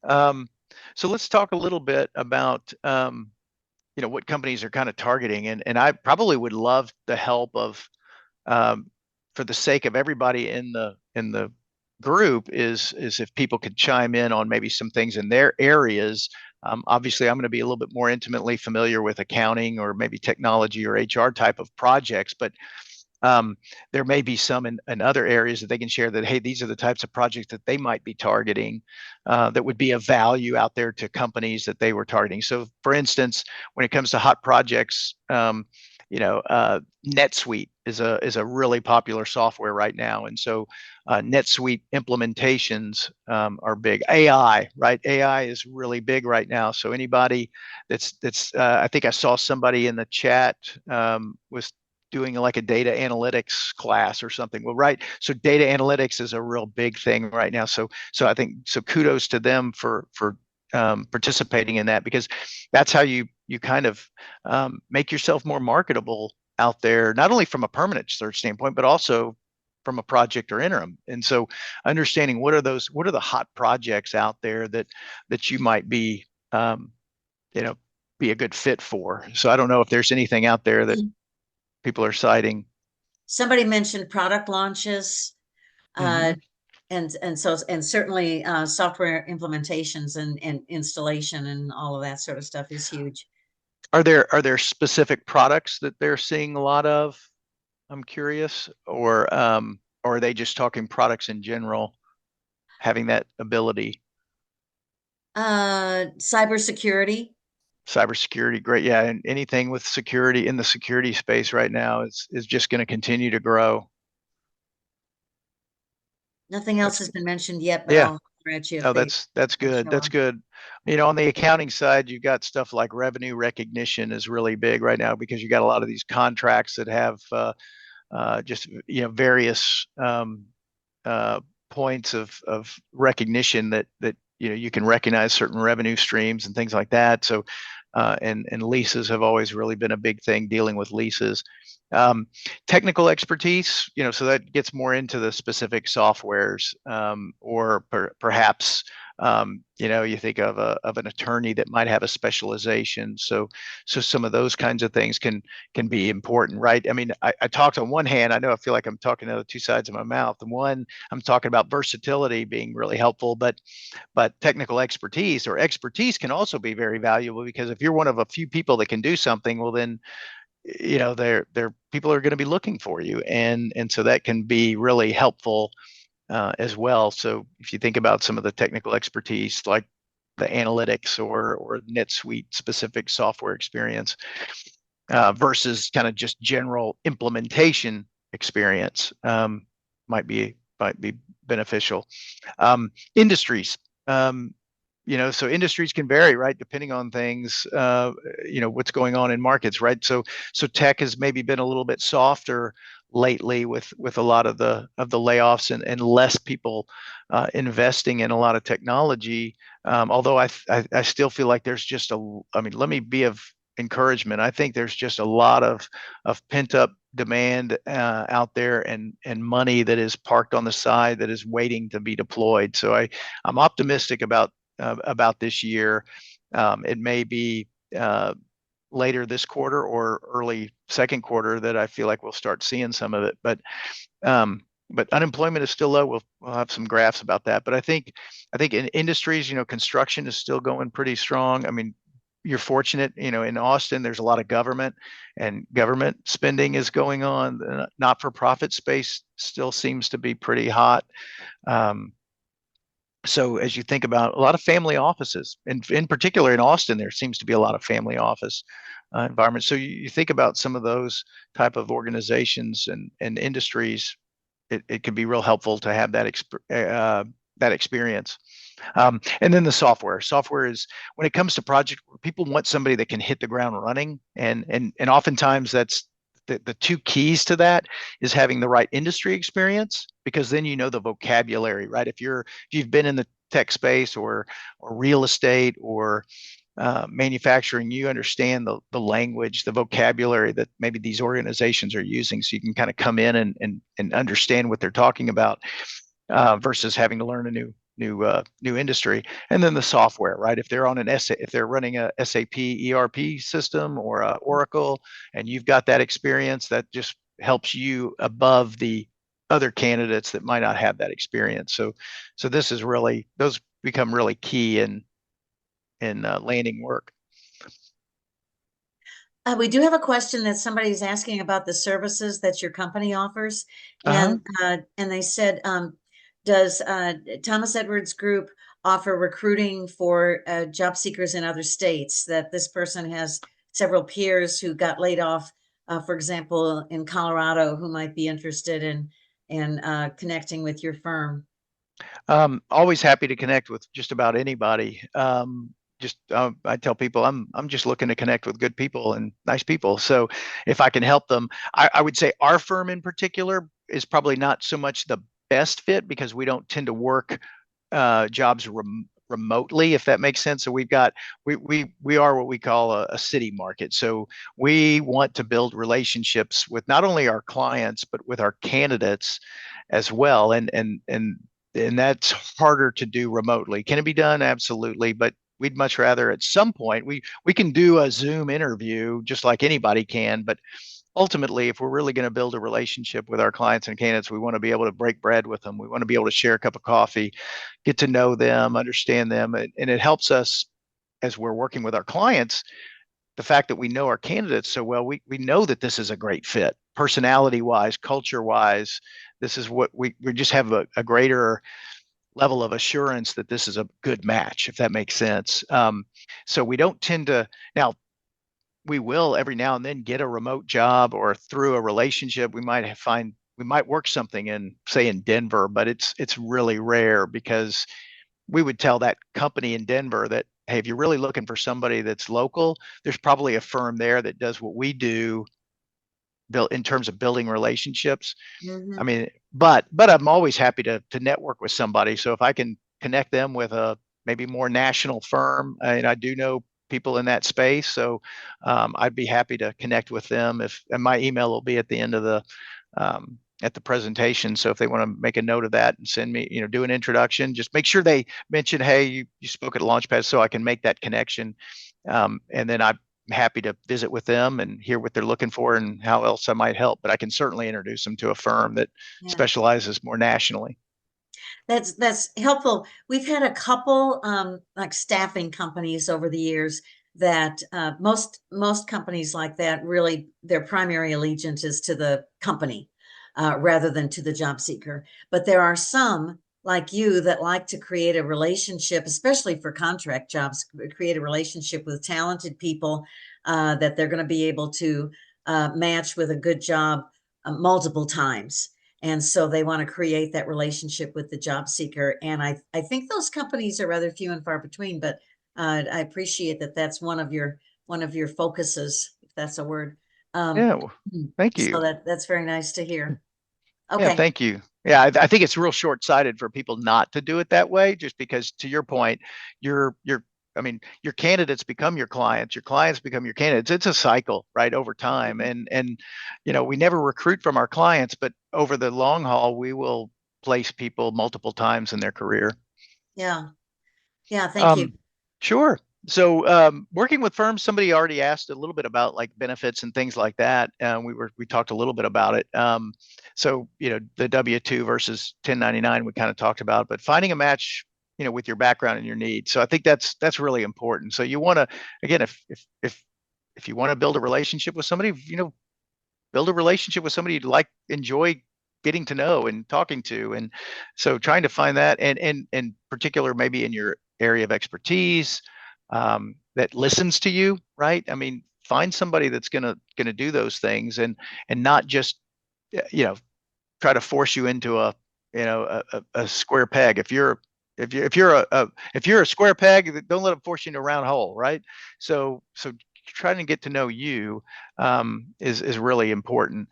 Um, so let's talk a little bit about what companies are kind of targeting, and I probably would love the help of, um, for the sake of everybody in the group, is if people could chime in on maybe some things in their areas. Obviously, I'm going to be a little bit more intimately familiar with accounting or maybe technology or HR type of projects, but um, there may be some in other areas that they can share that, hey, these are the types of projects that they might be targeting, that would be of value out there to companies that they were targeting. So for instance, when it comes to hot projects, NetSuite is a really popular software right now. And so NetSuite implementations are big. AI, right? AI is really big right now. So anybody that's I think I saw somebody in the chat was doing like a data analytics class or something. Well, right. So data analytics is a real big thing right now. So I think, so kudos to them for participating in that, because that's how you kind of make yourself more marketable out there, not only from a permanent search standpoint, but also from a project or interim. And so understanding what are the hot projects out there that you might um, be a good fit for. So I don't know if there's anything out there that people are citing. Somebody mentioned product launches, uh, Hmm. and certainly software implementations and installation and all of that sort of stuff is huge. Are there specific products that they're seeing a lot of? I'm curious, or are they just talking products in general, having that ability? Cybersecurity. Cybersecurity, great, yeah, and anything with security in the security space right now is just going to continue to grow. Nothing else That's has been mentioned yet, but Yeah. I'll holler at you if Oh, they that's good. show That's up. good. On the accounting side, you've got stuff like revenue recognition is really big right now, because you got a lot of these contracts that have just various uh, points of recognition that you can recognize certain revenue streams and things like that. So and leases have always really been a big thing, dealing with leases. Um, Technical expertise, so that gets more into the specific softwares, or perhaps You think of an attorney that might have a specialization. So some of those kinds of things can be important, right? I mean, I talked on one hand, I know I feel like I'm talking out of two sides of my mouth. The one, I'm talking about versatility being really helpful, but technical expertise can also be very valuable, because if you're one of a few people that can do something, well then there people are going to be looking for you, and so that can be really helpful as well. So if you think about some of the technical expertise, like the analytics or NetSuite specific software experience, versus kind of just general implementation experience, might be beneficial. Industries, so industries can vary, right, depending on things, what's going on in markets, right? So tech has maybe been a little bit softer lately with a lot of the layoffs and less people investing in a lot of technology. Although I still feel like there's just I mean, let me be of encouragement. I think there's just a lot of pent up demand out there, and money that is parked on the side that is waiting to be deployed. So I'm optimistic about this year. It may be later this quarter or early second quarter that I feel like we'll start seeing some of it. But unemployment is still low. We'll have some graphs about that. But I think in industries, construction is still going pretty strong. I mean, you're fortunate, in Austin, there's a lot of government, and government spending is going on. The not-for-profit space still seems to be pretty hot. So as you think about a lot of family offices, and in particular in Austin, there seems to be a lot of family office environments. So you think about some of those type of organizations and industries, it could be real helpful to have that experience. And then the software is, when it comes to project, people want somebody that can hit the ground running, and oftentimes that's the two keys to that is having the right industry experience, because then the vocabulary, right? If you've been in the tech space or real estate or manufacturing, you understand the language, the vocabulary that maybe these organizations are using, so you can kind of come in and understand what they're talking about, versus having to learn a new industry. And then the software, right? If they're running a SAP ERP system or Oracle, and you've got that experience, that just helps you above the other candidates that might not have that experience. So this is really, those become really key in landing work. We do have a question that somebody's asking about the services that your company offers, Uh-huh. and they said, does Thomas Edwards Group offer recruiting for job seekers in other states? That this person has several peers who got laid off, for example, in Colorado, who might be interested in connecting with your firm. Always happy to connect with just about anybody. I tell people I'm just looking to connect with good people and nice people. So if I can help them, I would say our firm in particular is probably not so much the best fit, because we don't tend to work jobs remotely, if that makes sense. So we are what we call a city market. So we want to build relationships with not only our clients but with our candidates as well, and that's harder to do remotely. Can it be done? Absolutely, but we'd much rather at some point we can do a Zoom interview just like anybody can, but ultimately, if we're really going to build a relationship with our clients and candidates, we want to be able to break bread with them. We want to be able to share a cup of coffee, get to know them, understand them, and it helps us as we're working with our clients. The fact that we know our candidates so well, we know that this is a great fit, personality wise, culture wise. This is what we just have a greater level of assurance that this is a good match, if that makes sense. So we don't tend to now. We will every now and then get a remote job, or through a relationship we might work something in, say, in Denver, but it's really rare, because we would tell that company in Denver that, hey, if you're really looking for somebody that's local, there's probably a firm there that does what we do, built in terms of building relationships. I Mhm. mean, but I'm always happy to network with somebody. So if I can connect them with a maybe more national firm, and I do know people in that space, so I'd be happy to connect with them. And my email will be at the end of at the presentation. So if they want to make a note of that and send me, do an introduction, just make sure they mention, hey, you spoke at Launchpad, so I can make that connection. And then I'm happy to visit with them and hear what they're looking for and how else I might help. But I can certainly introduce them to a firm that Yeah. specializes more nationally. That's helpful. We've had a couple like staffing companies over the years that most companies like that really their primary allegiance is to the company rather than to the job seeker. But there are some like you that like to create a relationship, especially for contract jobs, create a relationship with talented people that they're going to be able to match with a good job multiple times. And so they want to create that relationship with the job seeker. And I think those companies are rather few and far between, but I appreciate that that's one of your focuses, if that's a word. Um, Yeah, well, thank so you. that's very nice to hear. Yeah, Okay. thank you. Yeah, I think it's real short-sighted for people not to do it that way, just because, to your point, you're I mean, your candidates become your clients become your candidates. It's a cycle, right, over time. Mhm. And we never recruit from our clients, but over the long haul, we will place people multiple times in their career. Yeah. Yeah. Thank you. Um, sure. So, working with firms, somebody already asked a little bit about like benefits and things like that. We talked a little bit about it. So, the W-2 versus 1099, we kind of talked about, but finding a match, with your background and your needs. So I think that's really important. So you want to, again, if you want to build a relationship with somebody, build a relationship with somebody you'd enjoy getting to know and talking to. And so trying to find that, and in particular maybe in your area of expertise, that listens to you, right? I mean, find somebody that's gonna do those things, and not just you know try to force you into a square peg. If you're a square peg, don't let them force you into a round hole, right? So trying to get to know you, is really important.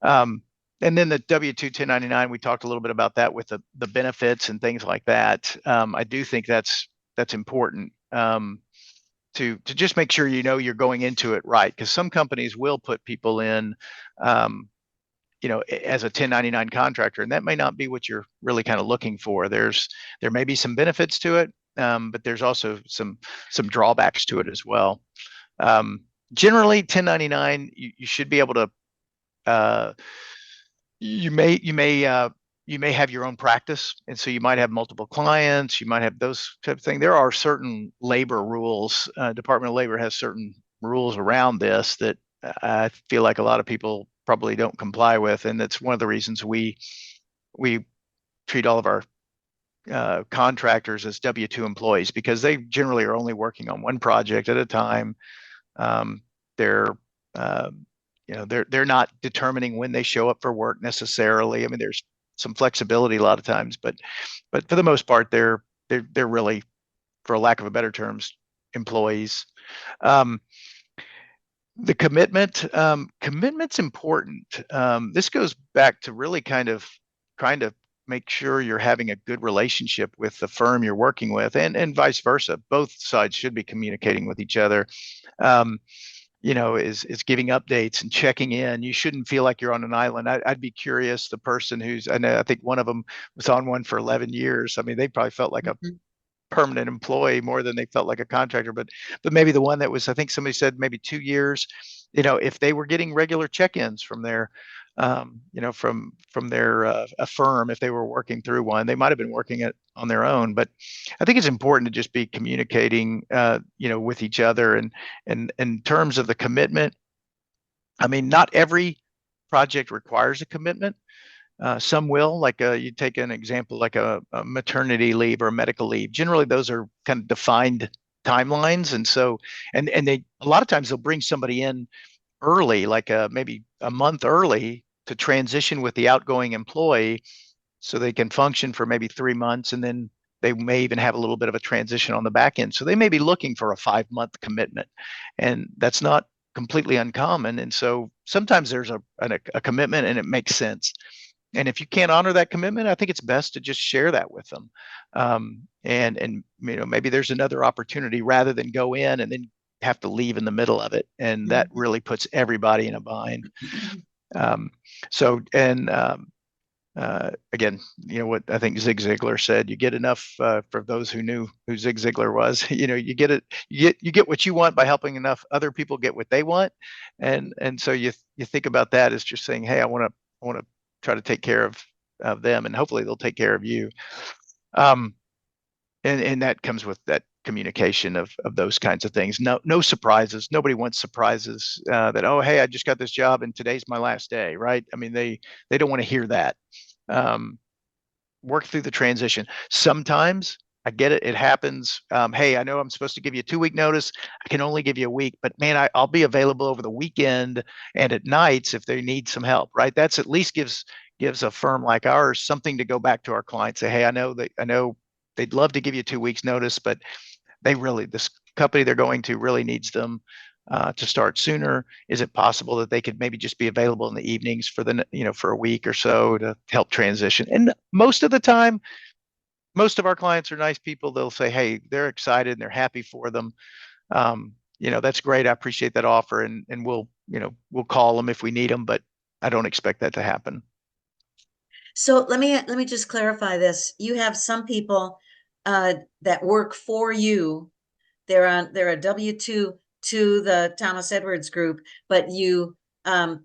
Um, and then the W-2 1099, we talked a little bit about that with the benefits and things like that. I do think that's important, to just make sure you're going into it right, because some companies will put people in, um, as a 1099 contractor, and that may not be what you're really kind of looking for. There may be some benefits to it, but there's also some drawbacks to it as well. Um, Generally, 1099, you should be able to, uh, you may have your own practice, and so you might have multiple clients. You might have those type of things. There are certain labor rules. Department of Labor has certain rules around this that I feel like a lot of people probably don't comply with, and that's one of the reasons we treat all of our contractors as W-2 employees, because they generally are only working on one project at a time. Um, they're uh, they're not determining when they show up for work necessarily. I mean, there's some flexibility a lot of times, but for the most part, they're really, for lack of a better terms, employees. Um, the commitment's important. This goes back to really kind of trying to make sure you're having a good relationship with the firm you're working with, and vice versa. Both sides should be communicating with each other. Um, is giving updates and checking in. You shouldn't feel like you're on an island. I'd be curious. The person I think one of them was on one for 11 years. I mean, they probably felt like a Mhm. permanent employee more than they felt like a contractor. But maybe the one that was, I think somebody said maybe 2 years. If they were getting regular check-ins from their, from their a firm, if they were working through one, they might have been working it on their own. But I think it's important to just be communicating, with each other, and in terms of the commitment. I mean, not every project requires a commitment. Some will, like, you take an example like a maternity leave or a medical leave. Generally, those are kind of defined timelines, and so, and they, a lot of times they'll bring somebody in early, like, maybe a month early, to transition with the outgoing employee, so they can function for maybe 3 months, and then they may even have a little bit of a transition on the back end. So they may be looking for a 5 month commitment, and that's not completely uncommon. And so sometimes there's a commitment, and it makes sense. And if you can't honor that commitment, I think it's best to just share that with them. And maybe there's another opportunity, rather than go in and then have to leave in the middle of it, and that Mhm. really puts everybody in a bind. Um, so, and again, what I think Zig Ziglar said: you get enough for those who knew who Zig Ziglar was. You get it, you get what you want by helping enough other people get what they want, and so you think about that as just saying, hey, I want to try to take care of them, and hopefully they'll take care of you. Um, and that comes with that communication of those kinds of things. No surprises. Nobody wants surprises that, oh, hey, I just got this job and today's my last day, right? I mean, they don't want to hear that. um, Work through the transition. Sometimes I get it, it happens. Hey, I know I'm supposed to give you a 2 week notice, I can only give you a week, but man, I'll be available over the weekend and at nights if they need some help, right? That's at least gives a firm like ours something to go back to our clients, say, hey, I know they'd love to give you 2 weeks notice, but this company they're going to really needs them to start sooner. Is it possible that they could maybe just be available in the evenings for a week or so to help transition? And most of the time, most of our clients are nice people. They'll say, hey, they're excited and they're happy for them. That's great. I appreciate that offer, and we'll call them if we need them, but I don't expect that to happen. So let me just clarify this. You have some people that work for you. They're a W-2 to the Thomas Edwards Group, but you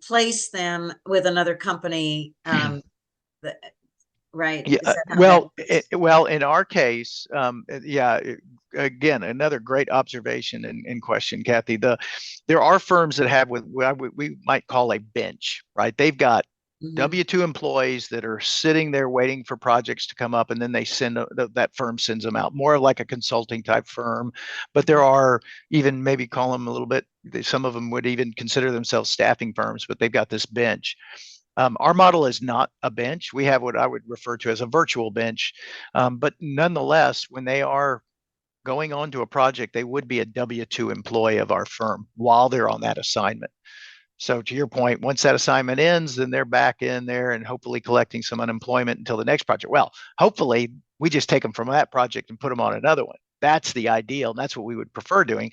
place them with another company. That, right? Yeah, Is that how that works? well, in our case, yeah, again, another great observation and question, Kathy. There are firms that have what we might call a bench, right? They've got Mhm. W-2 employees that are sitting there waiting for projects to come up, and then that firm sends them out, more like a consulting type firm. But there are, even maybe call them a little bit, some of them would even consider themselves staffing firms, but they've got this bench. Our model is not a bench. We have what I would refer to as a virtual bench. But nonetheless, when they are going on to a project, they would be a W-2 employee of our firm while they're on that assignment. So to your point, once that assignment ends, then they're back in there and hopefully collecting some unemployment until the next project. Well, hopefully we just take them from that project and put them on another one. That's the ideal, and that's what we would prefer doing.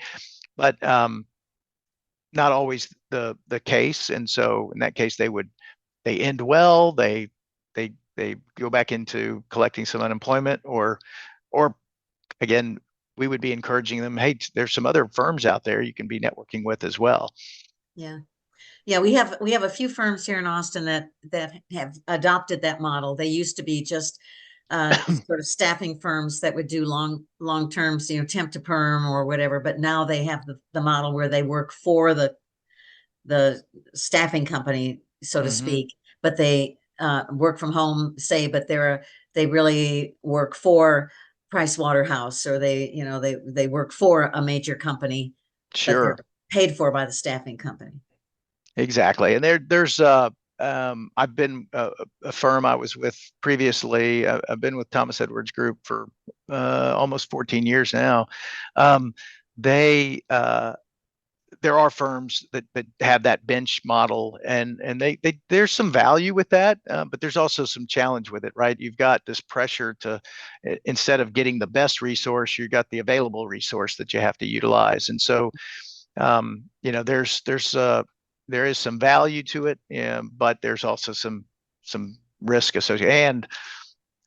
But not always the case. And so in that case, they end well. They go back into collecting some unemployment, or again, we would be encouraging them. Hey, there's some other firms out there you can be networking with as well. Yeah. Yeah, we have a few firms here in Austin that have adopted that model. They used to be just sort of staffing firms that would do long terms, temp to perm or whatever. But now they have the model where they work for the staffing company, so to Mm-hmm. speak, but they work from home, say, but they really work for Price Waterhouse, or they work for a major company, but they're Sure. paid for by the staffing company. Exactly. And there's I've been a firm I was with previously. I've been with Thomas Edwards Group for almost 14 years now. Um, they There are firms that have that bench model, and there's some value with that, but there's also some challenge with it, right? You've got this pressure to, instead of getting the best resource, you've got the available resource that you have to utilize. And so there is some value to it, but there's also some risk associated. And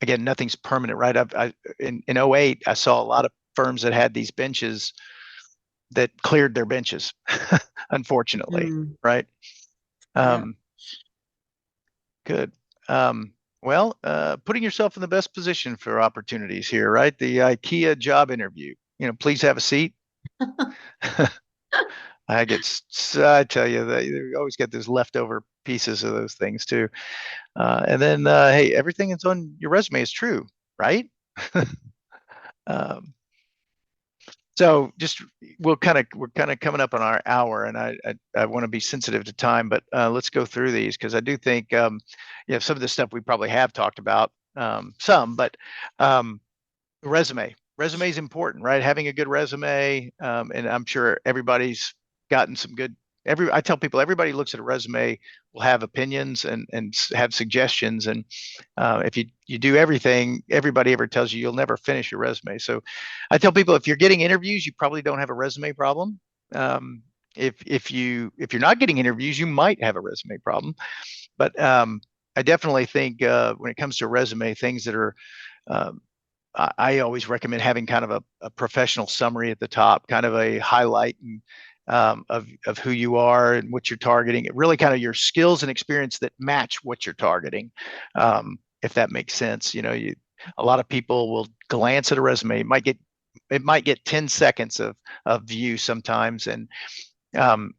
again, nothing's permanent, right? In 08, I saw a lot of firms that had these benches that cleared their benches, unfortunately, Mm, right? yeah. Um, Good. Well, putting yourself in the best position for opportunities here, right? The IKEA job interview. Please have a seat. I tell you that you always get those leftover pieces of those things too. And then, hey, everything that's on your resume is true, right? Um, so just we're kind of coming up on our hour, and I want to be sensitive to time, but let's go through these because I do think some of the stuff we probably have talked about, some, but um, resume is important, right? Having a good resume, and I'm sure everybody's gotten some good. I tell people everybody looks at a resume will have opinions and have suggestions, and if you do everything everybody ever tells you, you'll never finish your resume. So I tell people if you're getting interviews, you probably don't have a resume problem. Um, if you're not getting interviews, you might have a resume problem. But I definitely think when it comes to a resume, things that are um, I always recommend having kind of a professional summary at the top, kind of a highlight and, of who you are and what you're targeting. It really kind of your skills and experience that match what you're targeting, if that makes sense. A lot of people will glance at a resume. It might get 10 seconds of view sometimes, and um,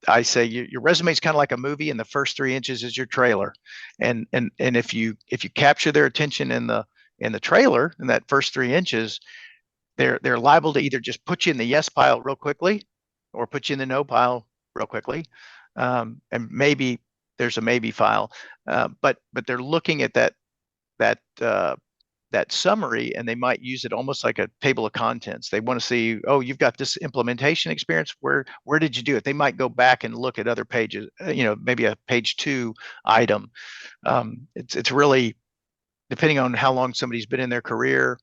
I say your resume is kind of like a movie, and the first 3 inches is your trailer, and if you capture their attention in the trailer in that first 3 inches, they're liable to either just put you in the yes pile real quickly, or put you in the no pile real quickly, and maybe there's a maybe file, but they're looking at that that summary, and they might use it almost like a table of contents. They want to see, oh, you've got this implementation experience. Where did you do it? They might go back and look at other pages, maybe a page 2 item. It's really depending on how long somebody's been in their career.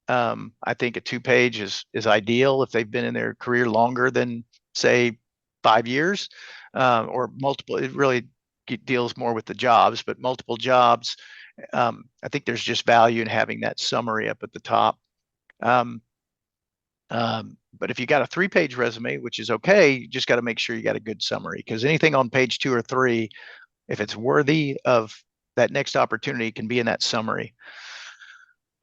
I think a 2 page is ideal if they've been in their career longer than, say, 5 years, or multiple. It really deals more with the jobs, but multiple jobs. I think there's just value in having that summary up at the top. Um, but if you got a 3 page resume, which is okay, you just got to make sure you got a good summary, because anything on page 2 or 3, if it's worthy of that next opportunity, can be in that summary.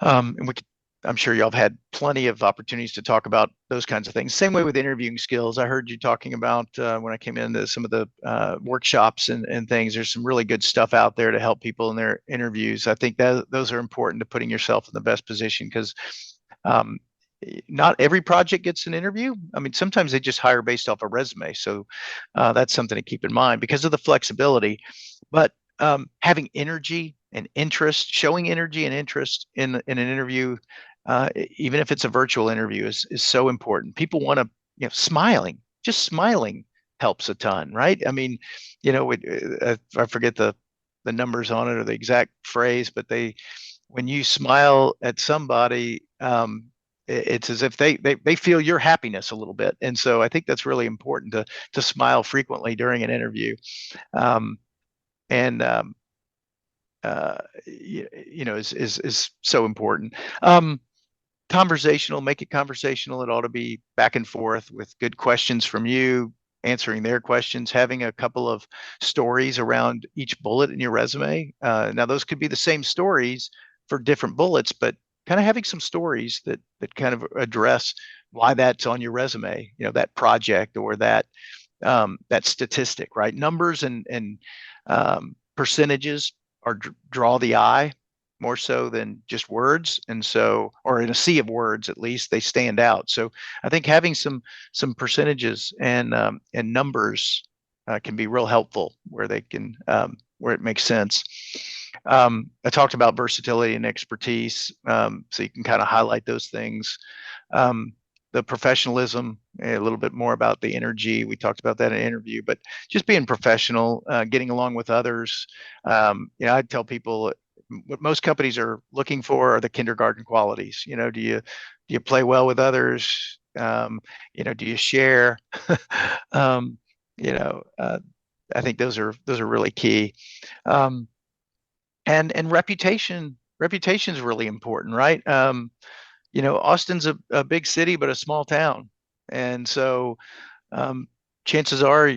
And I'm sure y'all have had plenty of opportunities to talk about those kinds of things. Same way with interviewing skills. I heard you talking about when I came into some of the workshops and things. There's some really good stuff out there to help people in their interviews. I think that those are important to putting yourself in the best position, because um, not every project gets an interview. I mean, sometimes they just hire based off a resume. So that's something to keep in mind because of the flexibility. But having energy and interest, showing energy and interest in an interview, even if it's a virtual interview, is so important. People want to, smiling, just smiling helps a ton, right? I mean, I forget the numbers on it or the exact phrase, but when you smile at somebody, it's as if they feel your happiness a little bit. And so I think that's really important to smile frequently during an interview. And is so important. Conversational, make it conversational. It ought to be back and forth with good questions from you, answering their questions, having a couple of stories around each bullet in your resume. Now, those could be the same stories for different bullets, but kind of having some stories that kind of address why that's on your resume, that project or that statistic, right? Numbers and percentages draw the eye more so than just words, and so, or in a sea of words, at least they stand out. So I think having some percentages and numbers can be real helpful where they can where it makes sense. I talked about versatility and expertise, so you can kind of highlight those things. Um, the professionalism, a little bit more about the energy. We talked about that in an interview, but just being professional, getting along with others. I tell people what most companies are looking for are the kindergarten qualities. Do you play well with others? Do you share? um, you know, uh, I think those are really key. Um, and reputation is really important, right? Austin's a big city, but a small town. And so um, chances are,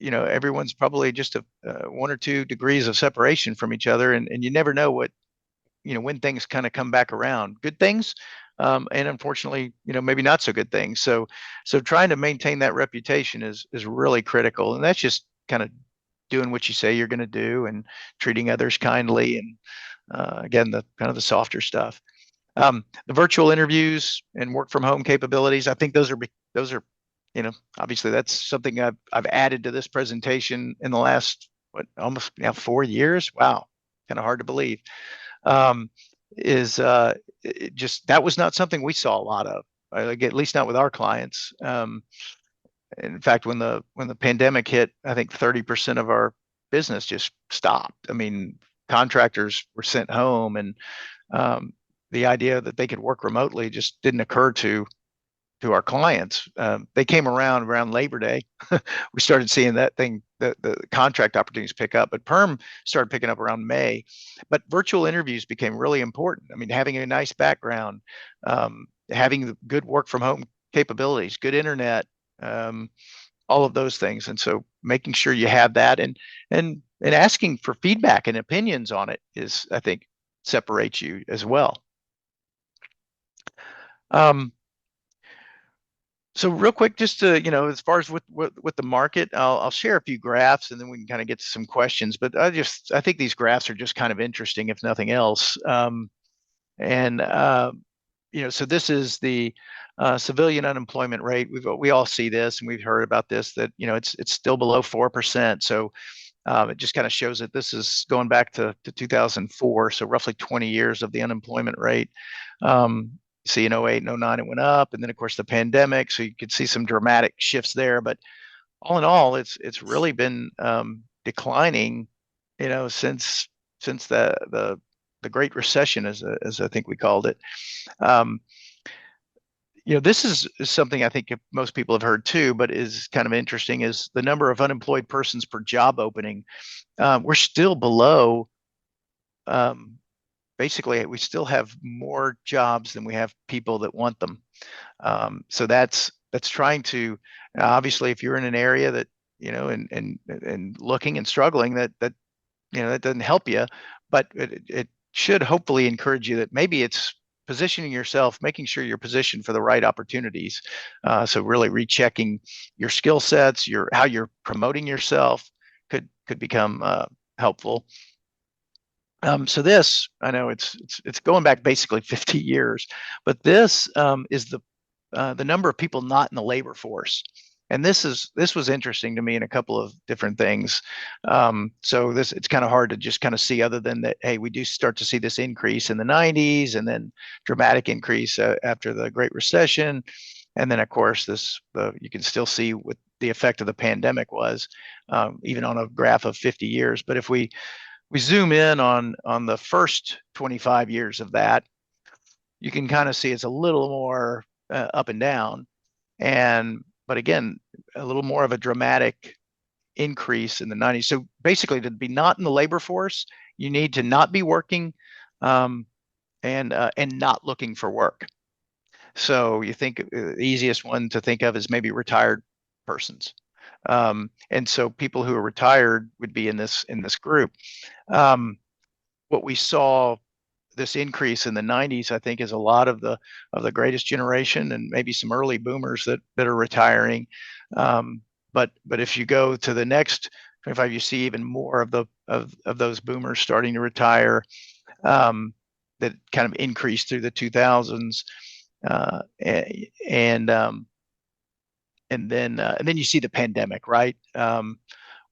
everyone's probably just a 1 or 2 degrees of separation from each other. And you never know when things kind of come back around, good things. And unfortunately, maybe not so good things. So trying to maintain that reputation is really critical. And that's just kind of doing what you say you're going to do and treating others kindly. And again, the kind of the softer stuff. The virtual interviews and work from home capabilities, I think those are, obviously that's something I've added to this presentation in the last almost 4 years. Wow, kind of hard to believe. Is just that was not something we saw a lot of, like, at least not with our clients. In fact, when the pandemic hit, I think 30% of our business just stopped. I mean, contractors were sent home, and um, the idea that they could work remotely just didn't occur to our clients. They came around Labor Day. We started seeing that thing, the contract opportunities pick up, but perm started picking up around May. But virtual interviews became really important. I mean, having a nice background, having good work from home capabilities, good internet, all of those things. And so making sure you have that and asking for feedback and opinions on it is, I think, separates you as well. So real quick, just to, as far as with the market, I'll share a few graphs and then we can kind of get to some questions. But I think these graphs are just kind of interesting, if nothing else. So this is the civilian unemployment rate. We all see this and we've heard about this, that it's still below 4%. So it just kind of shows that this is going back to 2004, so roughly 20 years of the unemployment rate. See, in 08 and 09 it went up, and then of course the pandemic, so you could see some dramatic shifts there. But all in all, it's really been declining, since the Great Recession, as I think we called it. This is something I think most people have heard too, but is kind of interesting, is the number of unemployed persons per job opening. We're still below. Basically, we still have more jobs than we have people that want them. So that's trying to, obviously, if you're in an area that, and looking and struggling, that doesn't help you, but it should hopefully encourage you that maybe it's positioning yourself, making sure you're positioned for the right opportunities. So really rechecking your skill sets, how you're promoting yourself could become helpful. So this, I know it's going back basically 50 years, but this is the number of people not in the labor force. And this was interesting to me in a couple of different things. So it's kind of hard to just kind of see, other than that, hey, we do start to see this increase in the 90s and then dramatic increase after the Great Recession. And then of course you can still see what the effect of the pandemic was, even on a graph of 50 years. But if we zoom in on the first 25 years of that, you can kind of see it's a little more up and down, but again, a little more of a dramatic increase in the 90s. So basically, to be not in the labor force, you need to not be working, and not looking for work. So you think the easiest one to think of is maybe retired persons. And so people who are retired would be in this group. What we saw, this increase in the 90s, I think, is a lot of the greatest generation and maybe some early boomers that are retiring. But if you go to the next 25, you see even more of those boomers starting to retire, that kind of increased through the 2000s, and then you see the pandemic, right?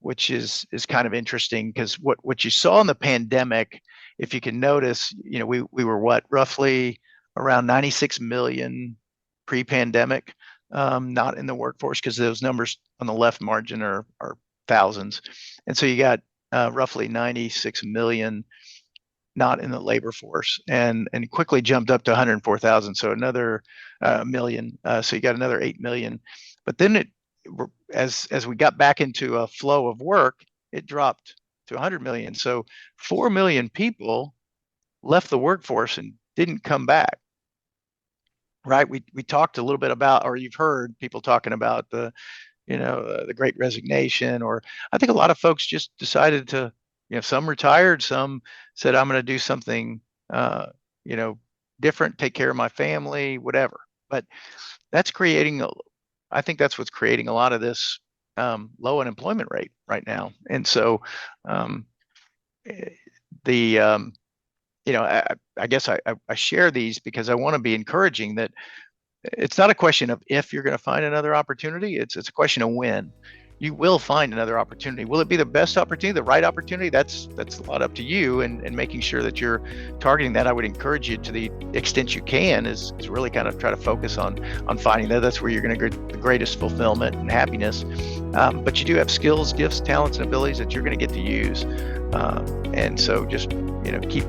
Which is kind of interesting, because what you saw in the pandemic, if you can notice, we were roughly around 96 million pre-pandemic, not in the workforce, because those numbers on the left margin are thousands. And so you got roughly 96 million not in the labor force, and quickly jumped up to 104,000. So another million. So you got another 8 million. But then as we got back into a flow of work, it dropped to 100 million. So 4 million people left the workforce and didn't come back. Right? We talked a little bit about, or you've heard people talking about the Great Resignation, or I think a lot of folks just decided to, some retired, some said, I'm going to do something, different, take care of my family, whatever. But I think that's what's creating a lot of this low unemployment rate right now. And so I guess I share these because I want to be encouraging that it's not a question of if you're going to find another opportunity. It's a question of when. You will find another opportunity. Will it be the best opportunity, the right opportunity? That's a lot up to you, and making sure that you're targeting that. I would encourage you, to the extent you can, is really kind of try to focus on finding that. That's where you're going to get the greatest fulfillment and happiness. But you do have skills, gifts, talents, and abilities that you're going to get to use. And so just keep